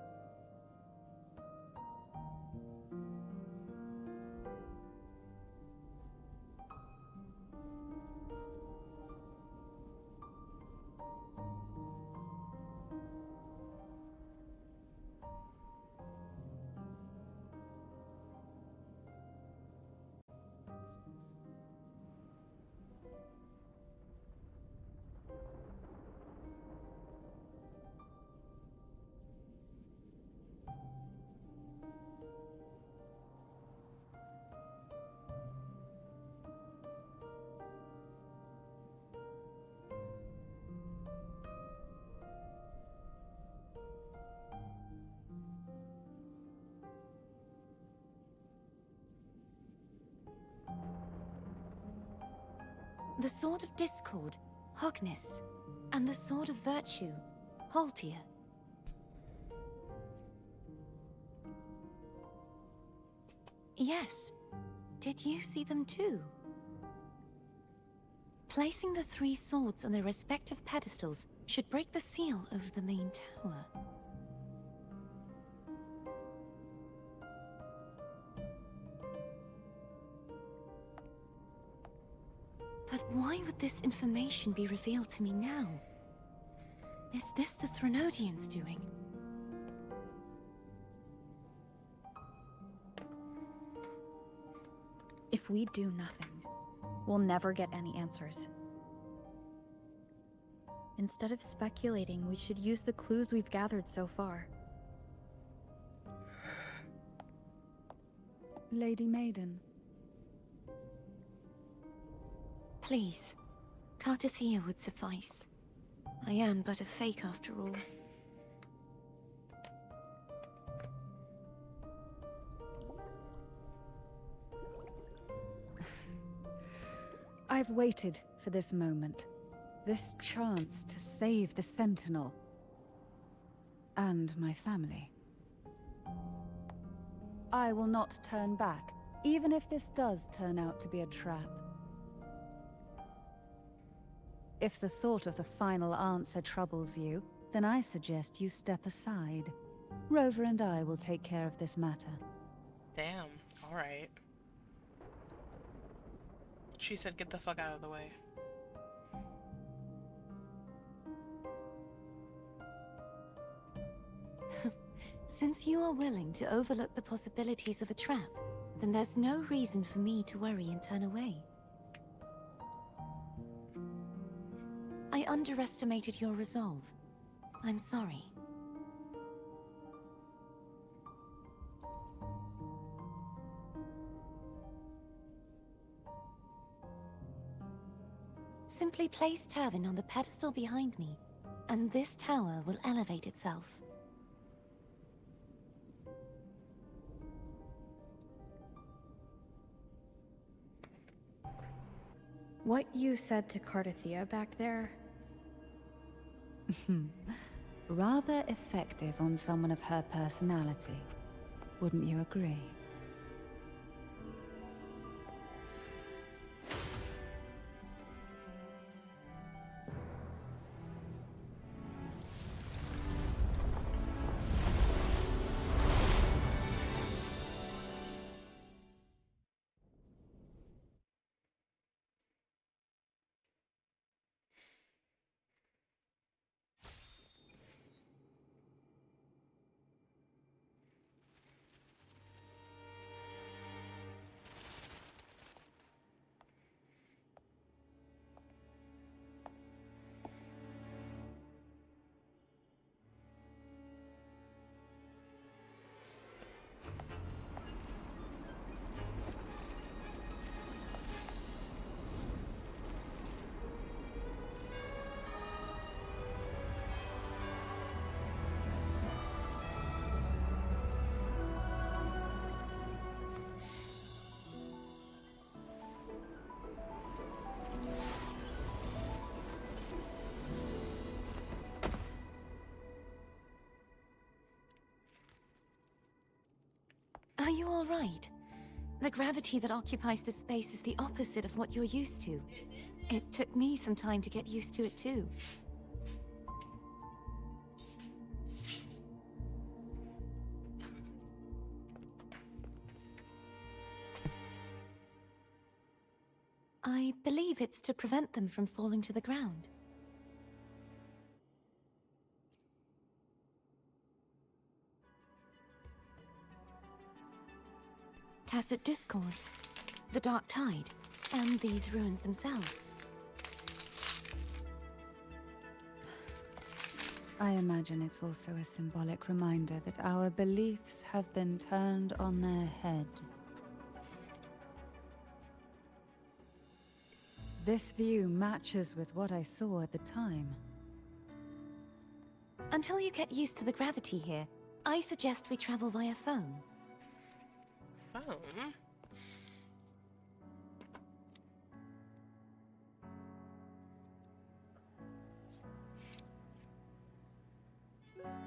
The Sword of Discord, Hognis, and the Sword of Virtue, Haltia. Yes. Did you see them too? Placing the 3 swords on their respective pedestals should break the seal over the main tower. But why would this information be revealed to me now? Is this the Threnodians' doing? If we do nothing, we'll never get any answers. Instead of speculating, we should use the clues we've gathered so far. Lady Maiden. Please, Cartathea would suffice. I am but a fake after all. I've waited for this moment. This chance to save the Sentinel. And my family. I will not turn back, even if this does turn out to be a trap. If the thought of the final answer troubles you, then I suggest you step aside. Rover and I will take care of this matter. Damn. Alright. She said get the fuck out of the way. Since you are willing to overlook the possibilities of a trap, then there's no reason for me to worry and turn away. I underestimated your resolve. I'm sorry. Simply place Turvin on the pedestal behind me, and this tower will elevate itself. What you said to Cardathea back there? Rather effective on someone of her personality. Wouldn't you agree? Are you all right? The gravity that occupies this space is the opposite of what you're used to. It took me some time to get used to it too. I believe it's to prevent them from falling to the ground. Tacit discords, the dark tide, and these ruins themselves. I imagine it's also a symbolic reminder that our beliefs have been turned on their head. This view matches with what I saw at the time. Until you get used to the gravity here, I suggest we travel via phone. Phone?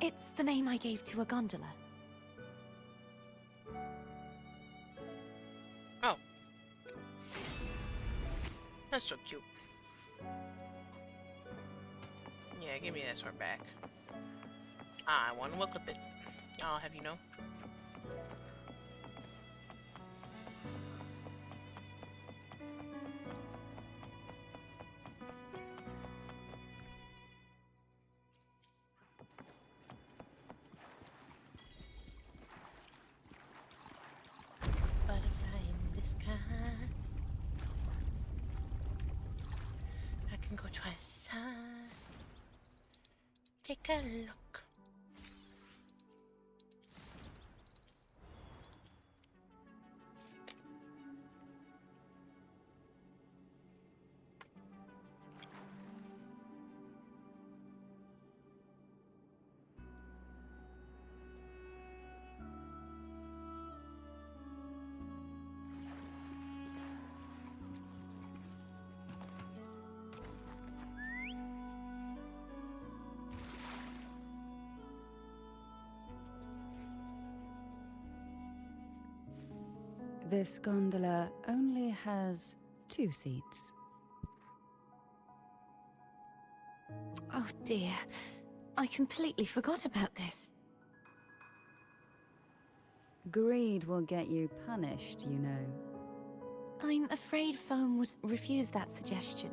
It's the name I gave to a gondola. Oh. That's so cute. Yeah, give me that sword back. I want to look with it. I'll have you know. Butterfly in the sky. I can go twice as high. Take a look. This gondola only has 2 seats. Oh dear, I completely forgot about this. Greed will get you punished, you know. I'm afraid Foam would refuse that suggestion.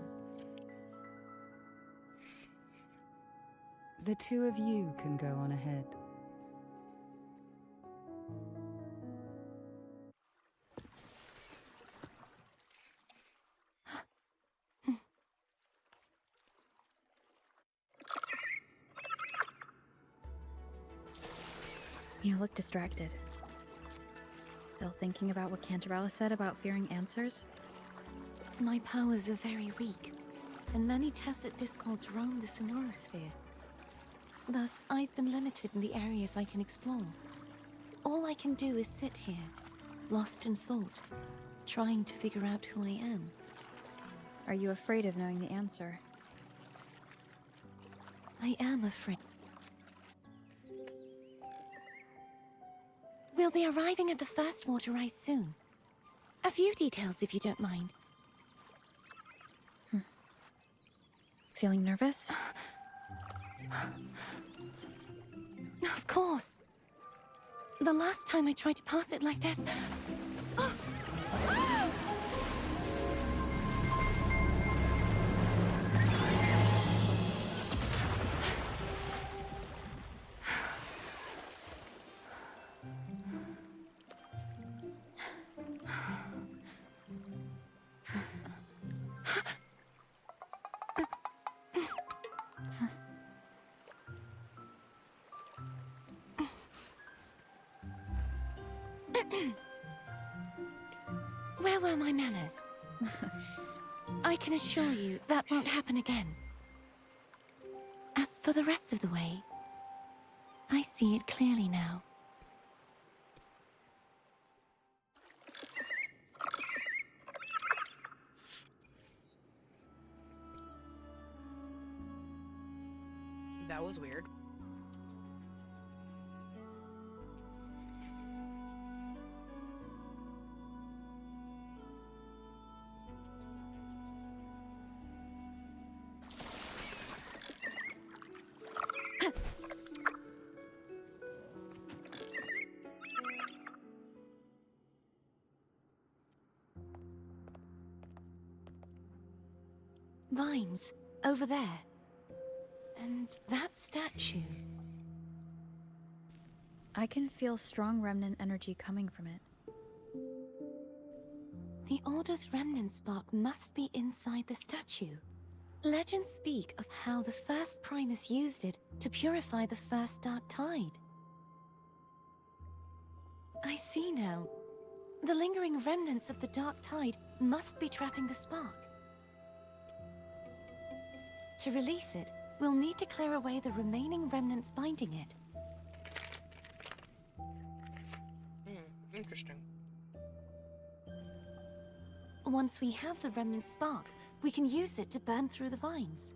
The 2 of you can go on ahead. You look distracted. Still thinking about what Cantarella said about fearing answers? My powers are very weak, and many tacit discords roam the sonorosphere. Thus, I've been limited in the areas I can explore. All I can do is sit here, lost in thought, trying to figure out who I am. Are you afraid of knowing the answer? I am afraid. We'll be arriving at the first water rise soon. A few details, if you don't mind. Feeling nervous? Of course. The last time I tried to pass it like this... Where were my manners? I can assure you that won't happen again. As for the rest of the way, I see it clearly now. That was weird. Vines, over there. And that statue. I can feel strong remnant energy coming from it. The Order's remnant spark must be inside the statue. Legends speak of how the first Primus used it to purify the first Dark Tide. I see now. The lingering remnants of the Dark Tide must be trapping the spark. To release it, we'll need to clear away the remaining remnants binding it. Interesting. Once we have the remnant spark, we can use it to burn through the vines.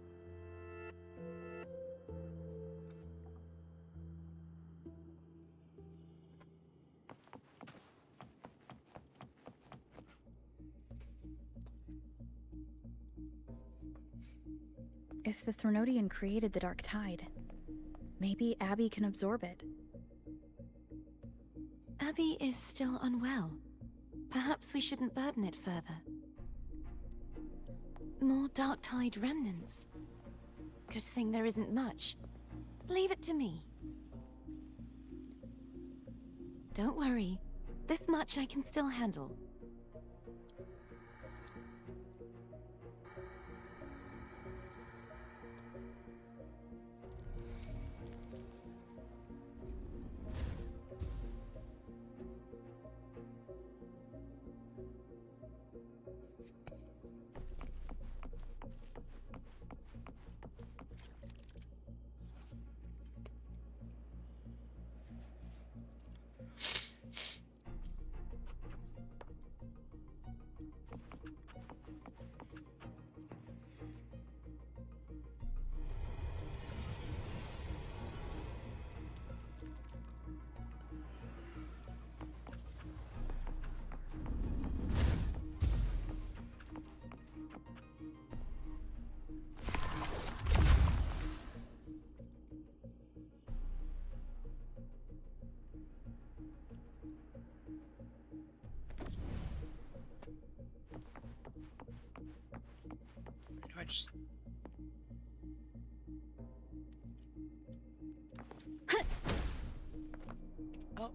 If the Threnodian created the Dark Tide, maybe Abby can absorb it. Abby is still unwell. Perhaps we shouldn't burden it further. More Dark Tide remnants. Good thing there isn't much. Leave it to me. Don't worry. This much I can still handle. I just... Oh.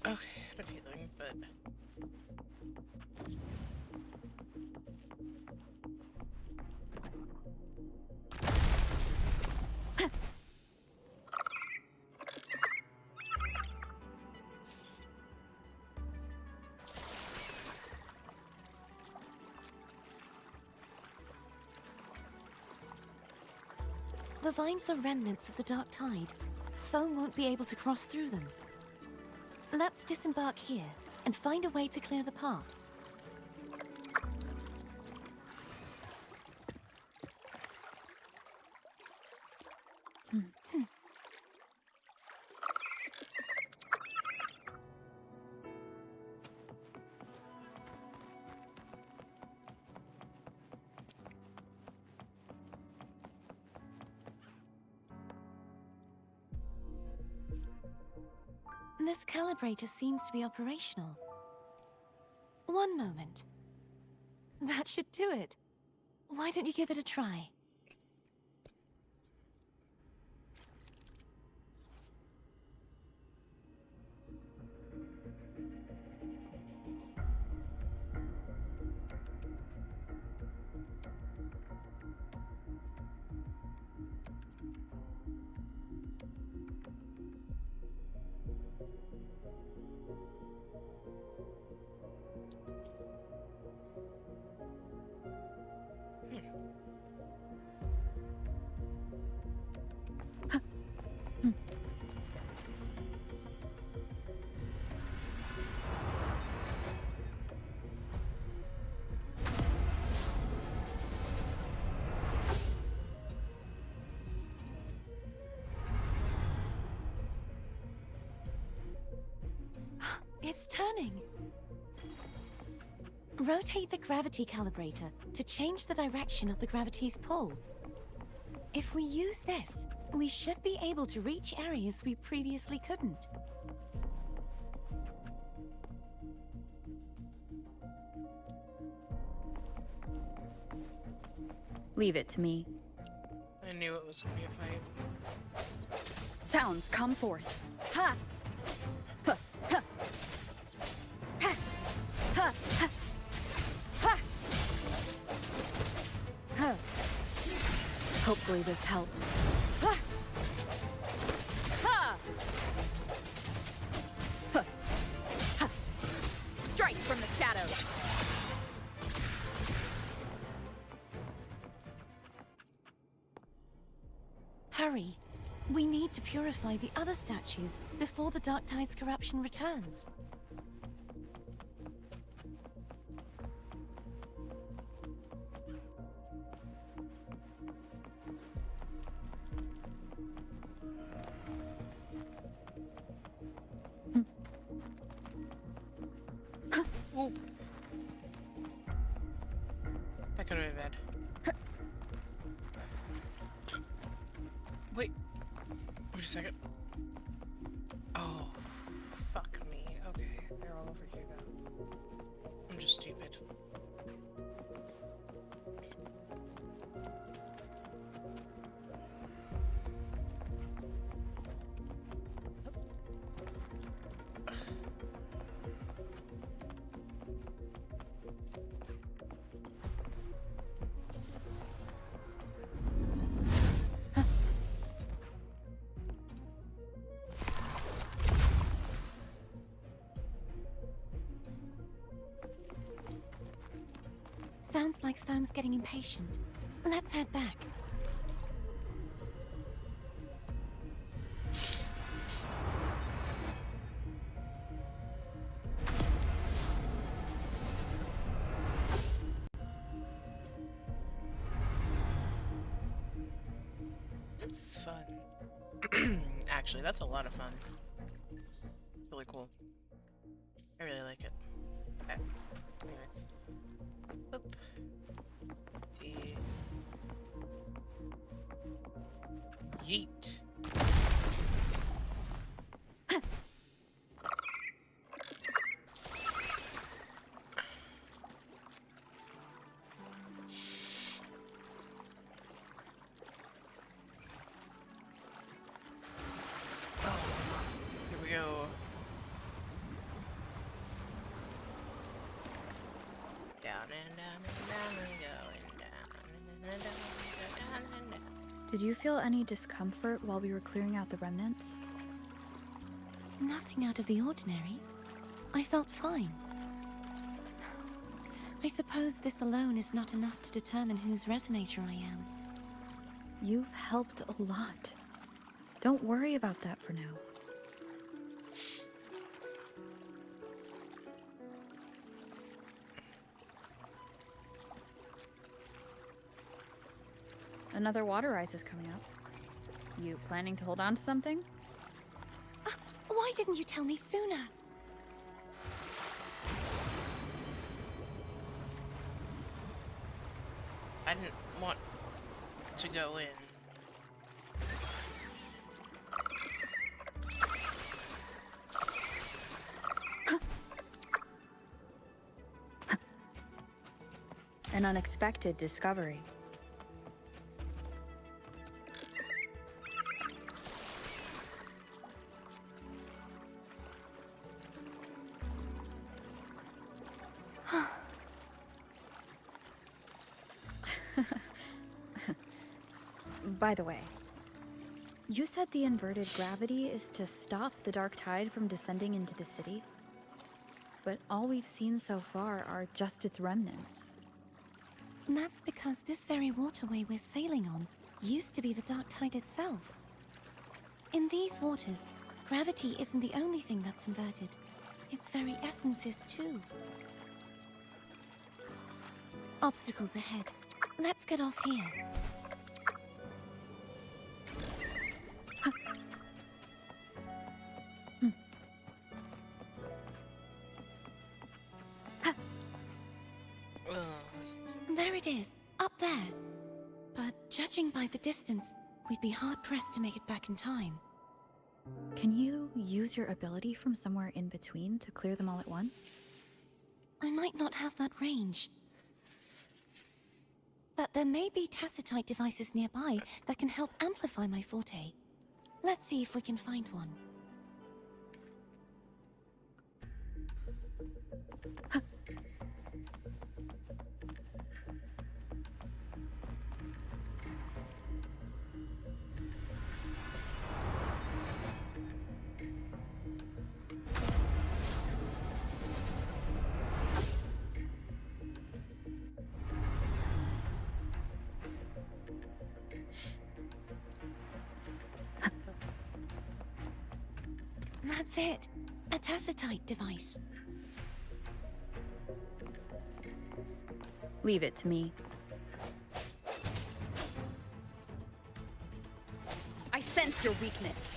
Okay, I had a feeling, but... The vines are remnants of the Dark Tide. Foam won't be able to cross through them. Let's disembark here and find a way to clear the path. This calibrator seems to be operational. One moment. That should do it. Why don't you give it a try? It's turning. Rotate the gravity calibrator to change the direction of the gravity's pull. If we use this, we should be able to reach areas we previously couldn't. Leave it to me. I knew it was gonna be a fight. Sounds, come forth. Ha! Huh, huh. Ha! Ha! Ha! Ha! Huh. Hopefully this helps. Ha! Ha! Huh. Ha! Strike from the shadows. Hurry. We need to purify the other statues before the Dark Tide's corruption returns. Ooh. That could have been bad. Wait. Wait a second. Oh, fuck me. Okay, they're all over here now. I'm just stupid. Sounds like Therm's getting impatient. Let's head back. This is fun. Actually, that's a lot of fun. Really cool. I really like it. Okay. Anyways. Oop. Yeet. Here we go. Down and down and down and going down and down and down. Did you feel any discomfort while we were clearing out the remnants? Nothing out of the ordinary. I felt fine. I suppose this alone is not enough to determine whose resonator I am. You've helped a lot. Don't worry about that for now. Another water rise is coming up. You planning to hold on to something? Why didn't you tell me sooner? I didn't want to go in. An unexpected discovery. By the way, you said the inverted gravity is to stop the dark tide from descending into the city? But all we've seen so far are just its remnants. And that's because this very waterway we're sailing on used to be the dark tide itself. In these waters, gravity isn't the only thing that's inverted. Its very essence is too. Obstacles ahead. Let's get off here. There it is, up there. But judging by the distance, we'd be hard-pressed to make it back in time. Can you use your ability from somewhere in between to clear them all at once? I might not have that range. But there may be tacitite devices nearby that can help amplify my forte. Let's see if we can find one. That's it. A tacitite device. Leave it to me. I sense your weakness.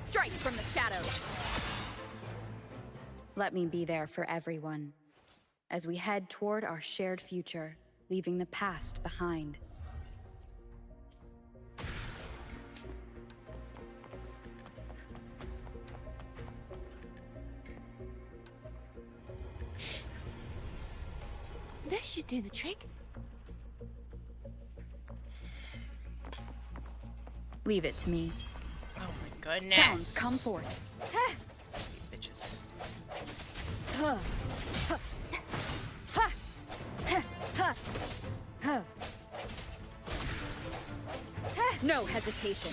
Strike from the shadows. Let me be there for everyone as we head toward our shared future, leaving the past behind. This should do the trick. Leave it to me. Oh my goodness. Sounds, come forth. These bitches. No hesitation.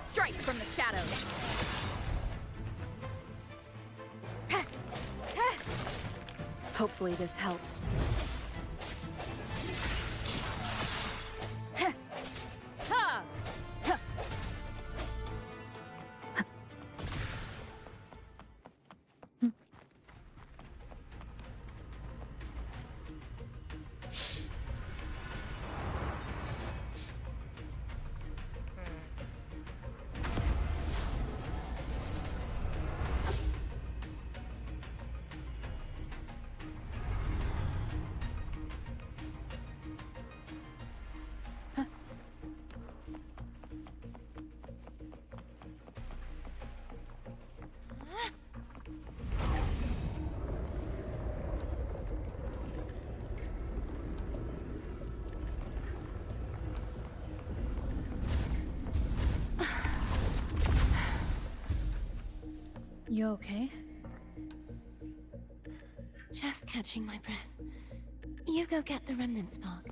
Strike from the shadows. Hopefully this helps. You okay? Just catching my breath. You go get the remnant spark.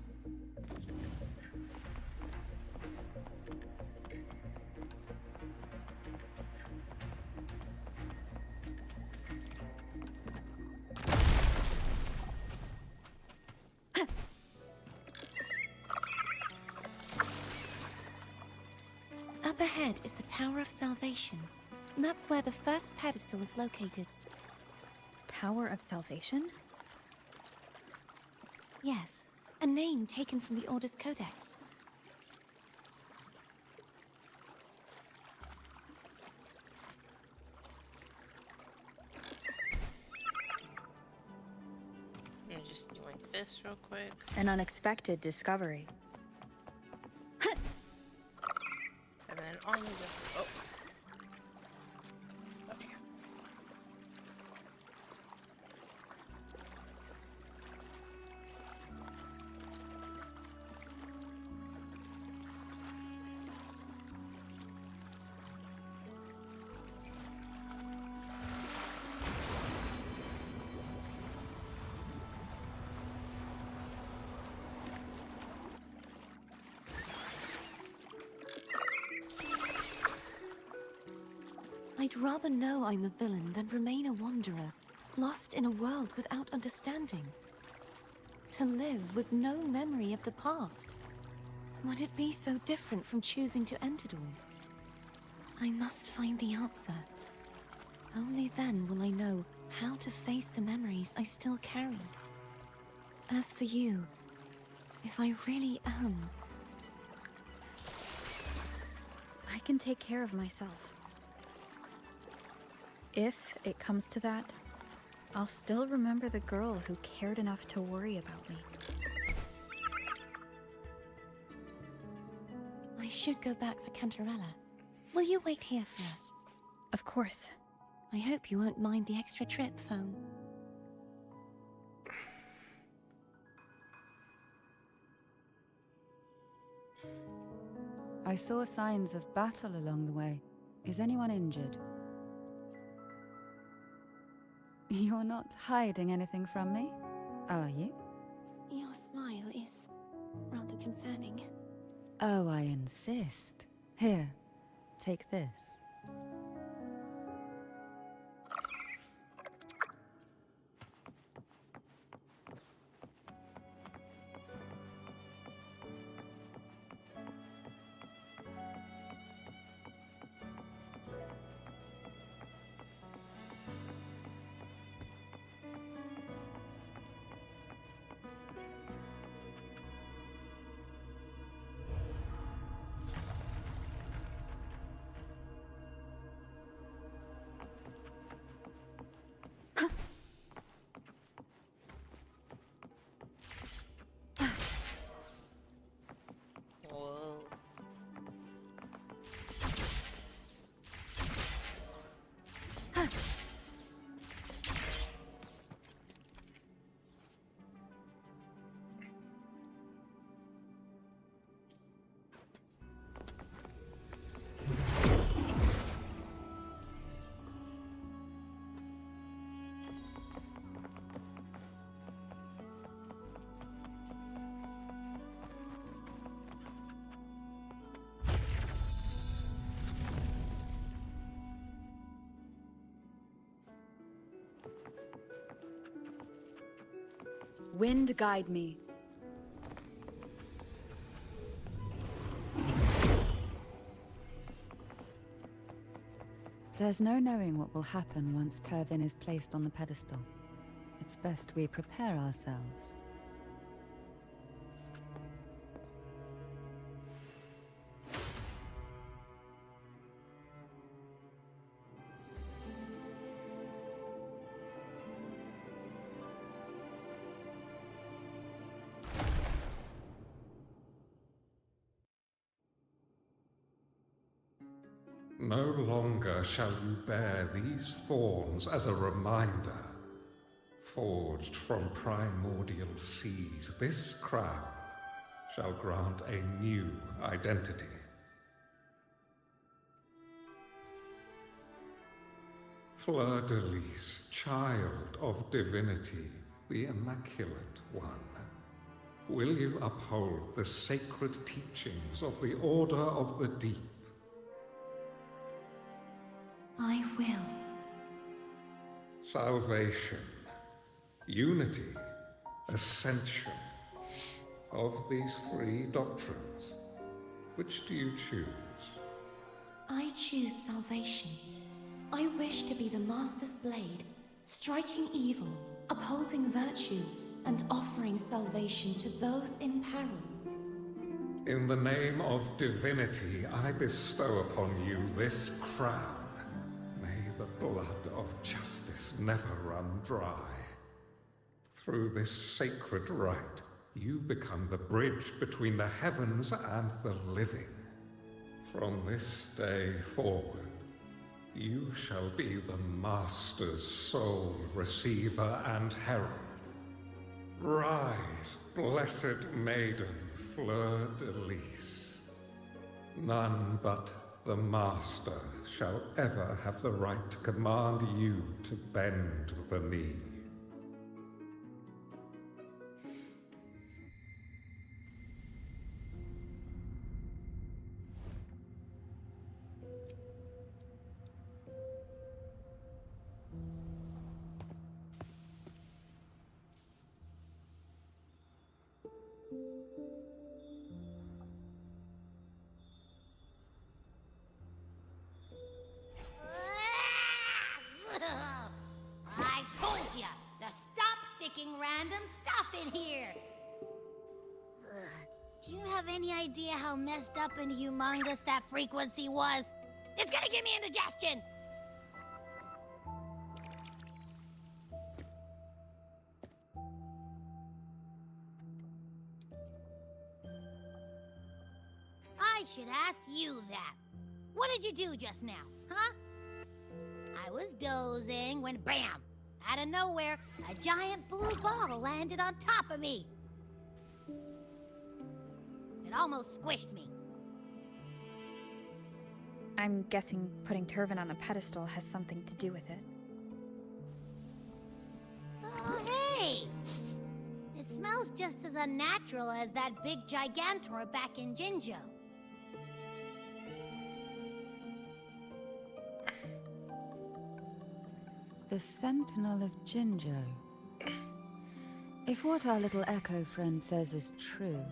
Up ahead is the Tower of Salvation. That's where the first pedestal is located. Tower of Salvation? Yes, a name taken from the Order's Codex. quick. An unexpected discovery. And then on we go. Oh. Okay. I'd rather know I'm a villain than remain a wanderer, lost in a world without understanding. To live with no memory of the past. Would it be so different from choosing to end it all? I must find the answer. Only then will I know how to face the memories I still carry. As for you, if I really am... I can take care of myself. If it comes to that, I'll still remember the girl who cared enough to worry about me. I should go back for Cantarella. Will you wait here for us? Of course. I hope you won't mind the extra trip, Foam. I saw signs of battle along the way. Is anyone injured? You're not hiding anything from me, are you? Your smile is rather concerning. Oh, I insist. Here, take this. Whoa. Wind guide me. There's no knowing what will happen once Turvin is placed on the pedestal. It's best we prepare ourselves. No longer shall you bear these thorns as a reminder. Forged from primordial seas, this crown shall grant a new identity. Fleur-de-Lis, child of divinity, the Immaculate One, will you uphold the sacred teachings of the Order of the Deep? I will. Salvation, unity, ascension. Of these three doctrines, which do you choose? I choose salvation. I wish to be the Master's blade, striking evil, upholding virtue, and offering salvation to those in peril. In the name of divinity, I bestow upon you this crown. May the blood of justice never run dry. Through this sacred rite, you become the bridge between the heavens and the living. From this day forward, you shall be the Master's sole receiver and herald. Rise, blessed maiden, Fleur de Lis. None but the Master shall ever have the right to command you to bend the knee. I told ya to stop sticking random stuff in here! Do you have any idea how messed up and humongous that frequency was? It's gonna give me indigestion! I should ask you that. What did you do just now, huh? I was dozing when BAM! Out of nowhere, a giant blue ball landed on top of me. It almost squished me. I'm guessing putting Turvin on the pedestal has something to do with it. Oh, hey! It smells just as unnatural as that big Gigantor back in Jinjo. The Sentinel of Jinjo. If what our little echo friend says is true,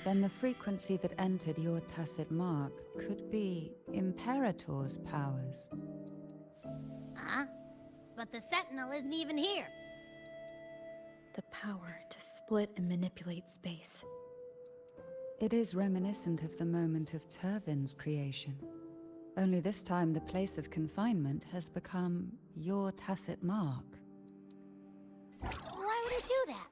then the frequency that entered your tacit mark could be Imperator's powers. Huh? But the Sentinel isn't even here. The power to split and manipulate space. It is reminiscent of the moment of Turvin's creation. Only this time the place of confinement has become your tacit mark. Why would it do that?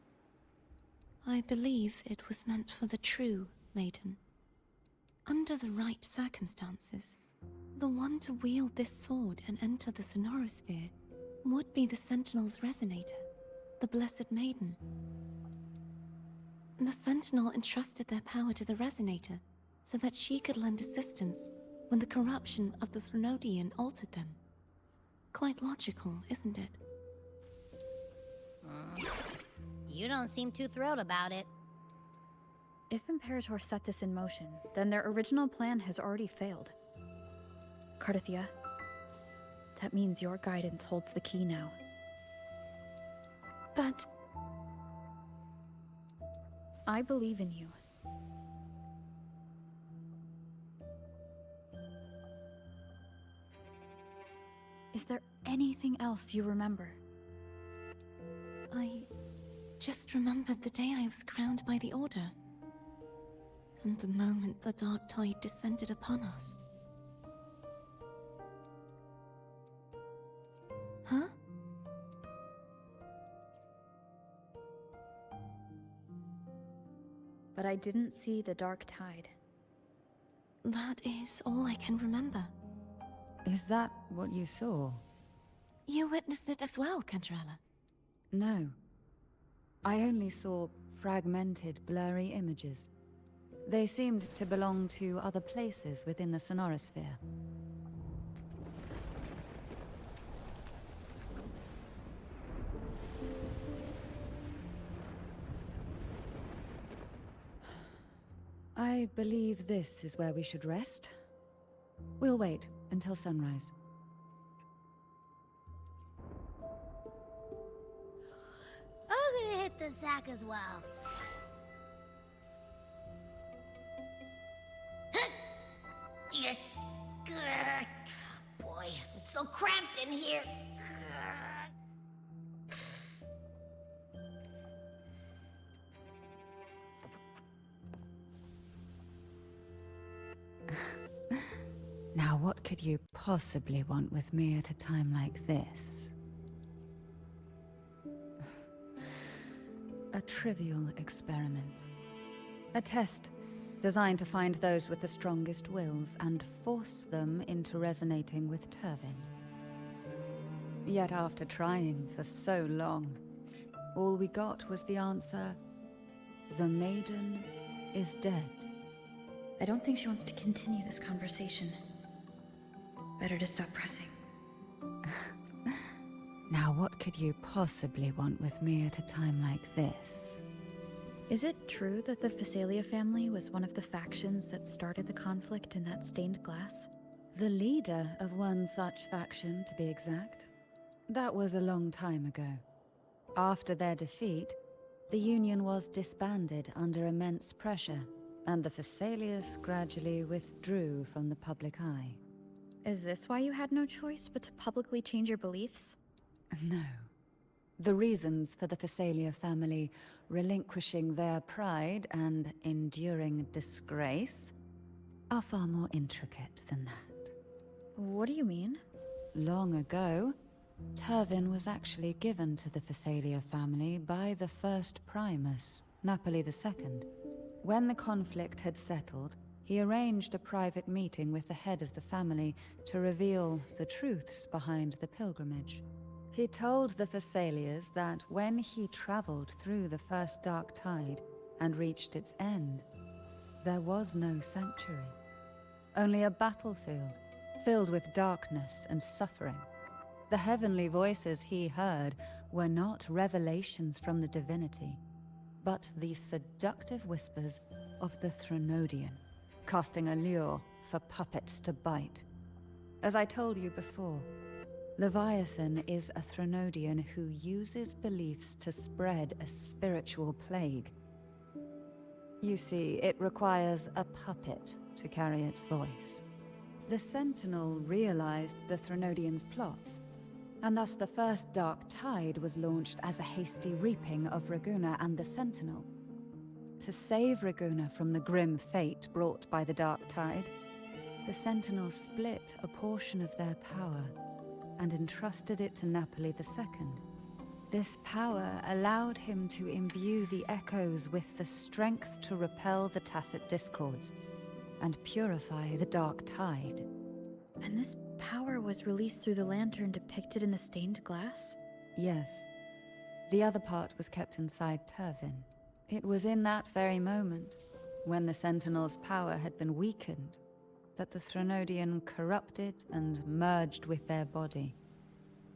I believe it was meant for the true maiden. Under the right circumstances, the one to wield this sword and enter the Sonorosphere would be the Sentinel's resonator, the Blessed Maiden. The Sentinel entrusted their power to the resonator so that she could lend assistance when the corruption of the Threnodian altered them. Quite logical, isn't it? You don't seem too thrilled about it. If Imperator set this in motion, then their original plan has already failed. Cardathia, that means your guidance holds the key now. But I believe in you. Is there anything else you remember? I just remembered the day I was crowned by the Order. And the moment the dark tide descended upon us. Huh? But I didn't see the dark tide. That is all I can remember. Is that what you saw? You witnessed it as well, Cantarella. No. I only saw fragmented, blurry images. They seemed to belong to other places within the Sonorosphere. I believe this is where we should rest. We'll wait until sunrise. I'm gonna hit the sack as well. Boy, it's so cramped in here. Now, what could you possibly want with me at a time like this? A trivial experiment. A test designed to find those with the strongest wills and force them into resonating with Turvin. Yet after trying for so long, all we got was the answer, "The maiden is dead." I don't think she wants to continue this conversation. Better to stop pressing. Now what could you possibly want with me at a time like this? Is it true that the Phasalia family was one of the factions that started the conflict in that stained glass? The leader of one such faction, to be exact. That was a long time ago. After their defeat, the Union was disbanded under immense pressure, and the Phasalias gradually withdrew from the public eye. Is this why you had no choice but to publicly change your beliefs? No. The reasons for the Phasalia family relinquishing their pride and enduring disgrace are far more intricate than that. What do you mean? Long ago, Turvin was actually given to the Phasalia family by the first Primus, Napoli II. When the conflict had settled, he arranged a private meeting with the head of the family to reveal the truths behind the pilgrimage. He told the Phasalias that when he traveled through the first dark tide and reached its end, there was no sanctuary, only a battlefield filled with darkness and suffering. The heavenly voices he heard were not revelations from the divinity, but the seductive whispers of the Threnodian, casting a lure for puppets to bite. As I told you before, Leviathan is a Threnodian who uses beliefs to spread a spiritual plague. You see, it requires a puppet to carry its voice. The Sentinel realized the Threnodian's plots, and thus the first Dark Tide was launched as a hasty reaping of Raguna and the Sentinel. To save Raguna from the grim fate brought by the Dark Tide, the Sentinel split a portion of their power and entrusted it to Napoli II. This power allowed him to imbue the echoes with the strength to repel the Tacit Discords and purify the Dark Tide. And this power was released through the lantern depicted in the stained glass? Yes. The other part was kept inside Turvin. It was in that very moment, when the Sentinel's power had been weakened, that the Threnodian corrupted and merged with their body,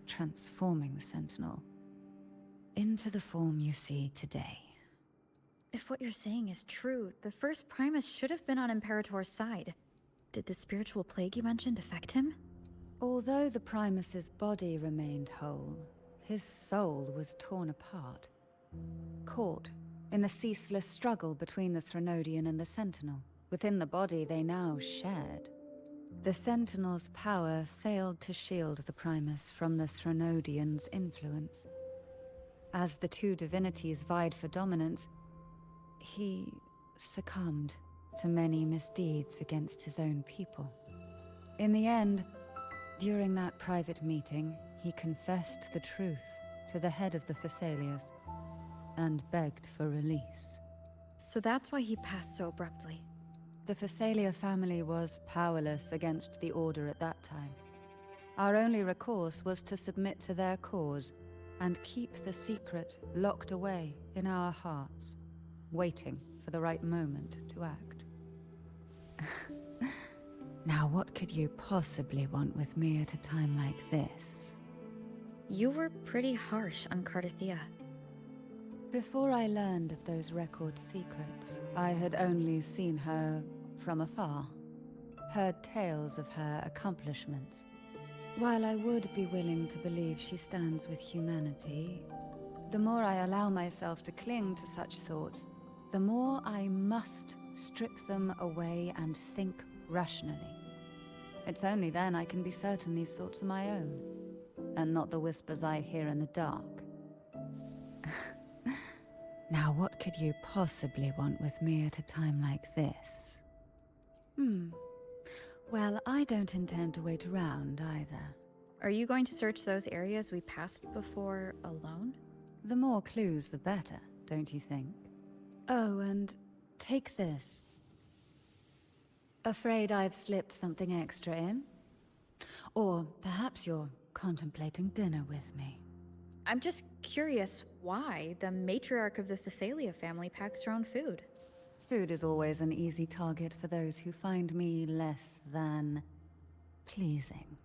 transforming the Sentinel into the form you see today. If what you're saying is true, the first Primus should have been on Imperator's side. Did the spiritual plague you mentioned affect him? Although the Primus's body remained whole, his soul was torn apart, caught in the ceaseless struggle between the Threnodian and the Sentinel. Within the body they now shared. The Sentinel's power failed to shield the Primus from the Threnodian's influence. As the two divinities vied for dominance, he succumbed to many misdeeds against his own people. In the end, during that private meeting, he confessed the truth to the head of the Phasalias and begged for release. So that's why he passed so abruptly. The Phasalia family was powerless against the Order at that time. Our only recourse was to submit to their cause and keep the secret locked away in our hearts, waiting for the right moment to act. Now what could you possibly want with me at a time like this? You were pretty harsh on Cardathea. Before I learned of those record secrets, I had only seen her from afar, heard tales of her accomplishments. While I would be willing to believe she stands with humanity, the more I allow myself to cling to such thoughts, the more I must strip them away and think rationally. It's only then I can be certain these thoughts are my own, and not the whispers I hear in the dark. Now what could you possibly want with me at a time like this? Well, I don't intend to wait around either. Are you going to search those areas we passed before alone? The more clues, the better. don't you think? Oh, and take this. Afraid I've slipped something extra in? Or perhaps you're contemplating dinner with me. I'm just curious why the matriarch of the Phasalia family packs her own food. Food is always an easy target for those who find me less than pleasing.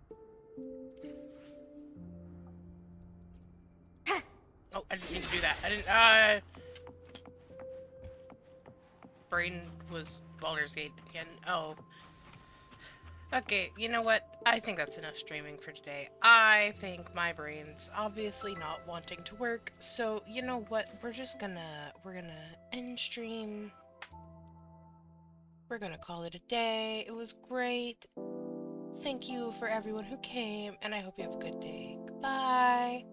Oh, I didn't mean to do that. I didn't, brain was Baldur's Gate again. Oh. Okay, you know what? I think that's enough streaming for today. I think my brain's obviously not wanting to work, so you know what? We're gonna end stream. We're gonna call it a day. It was great. Thank you for everyone who came, and I hope you have a good day. Goodbye.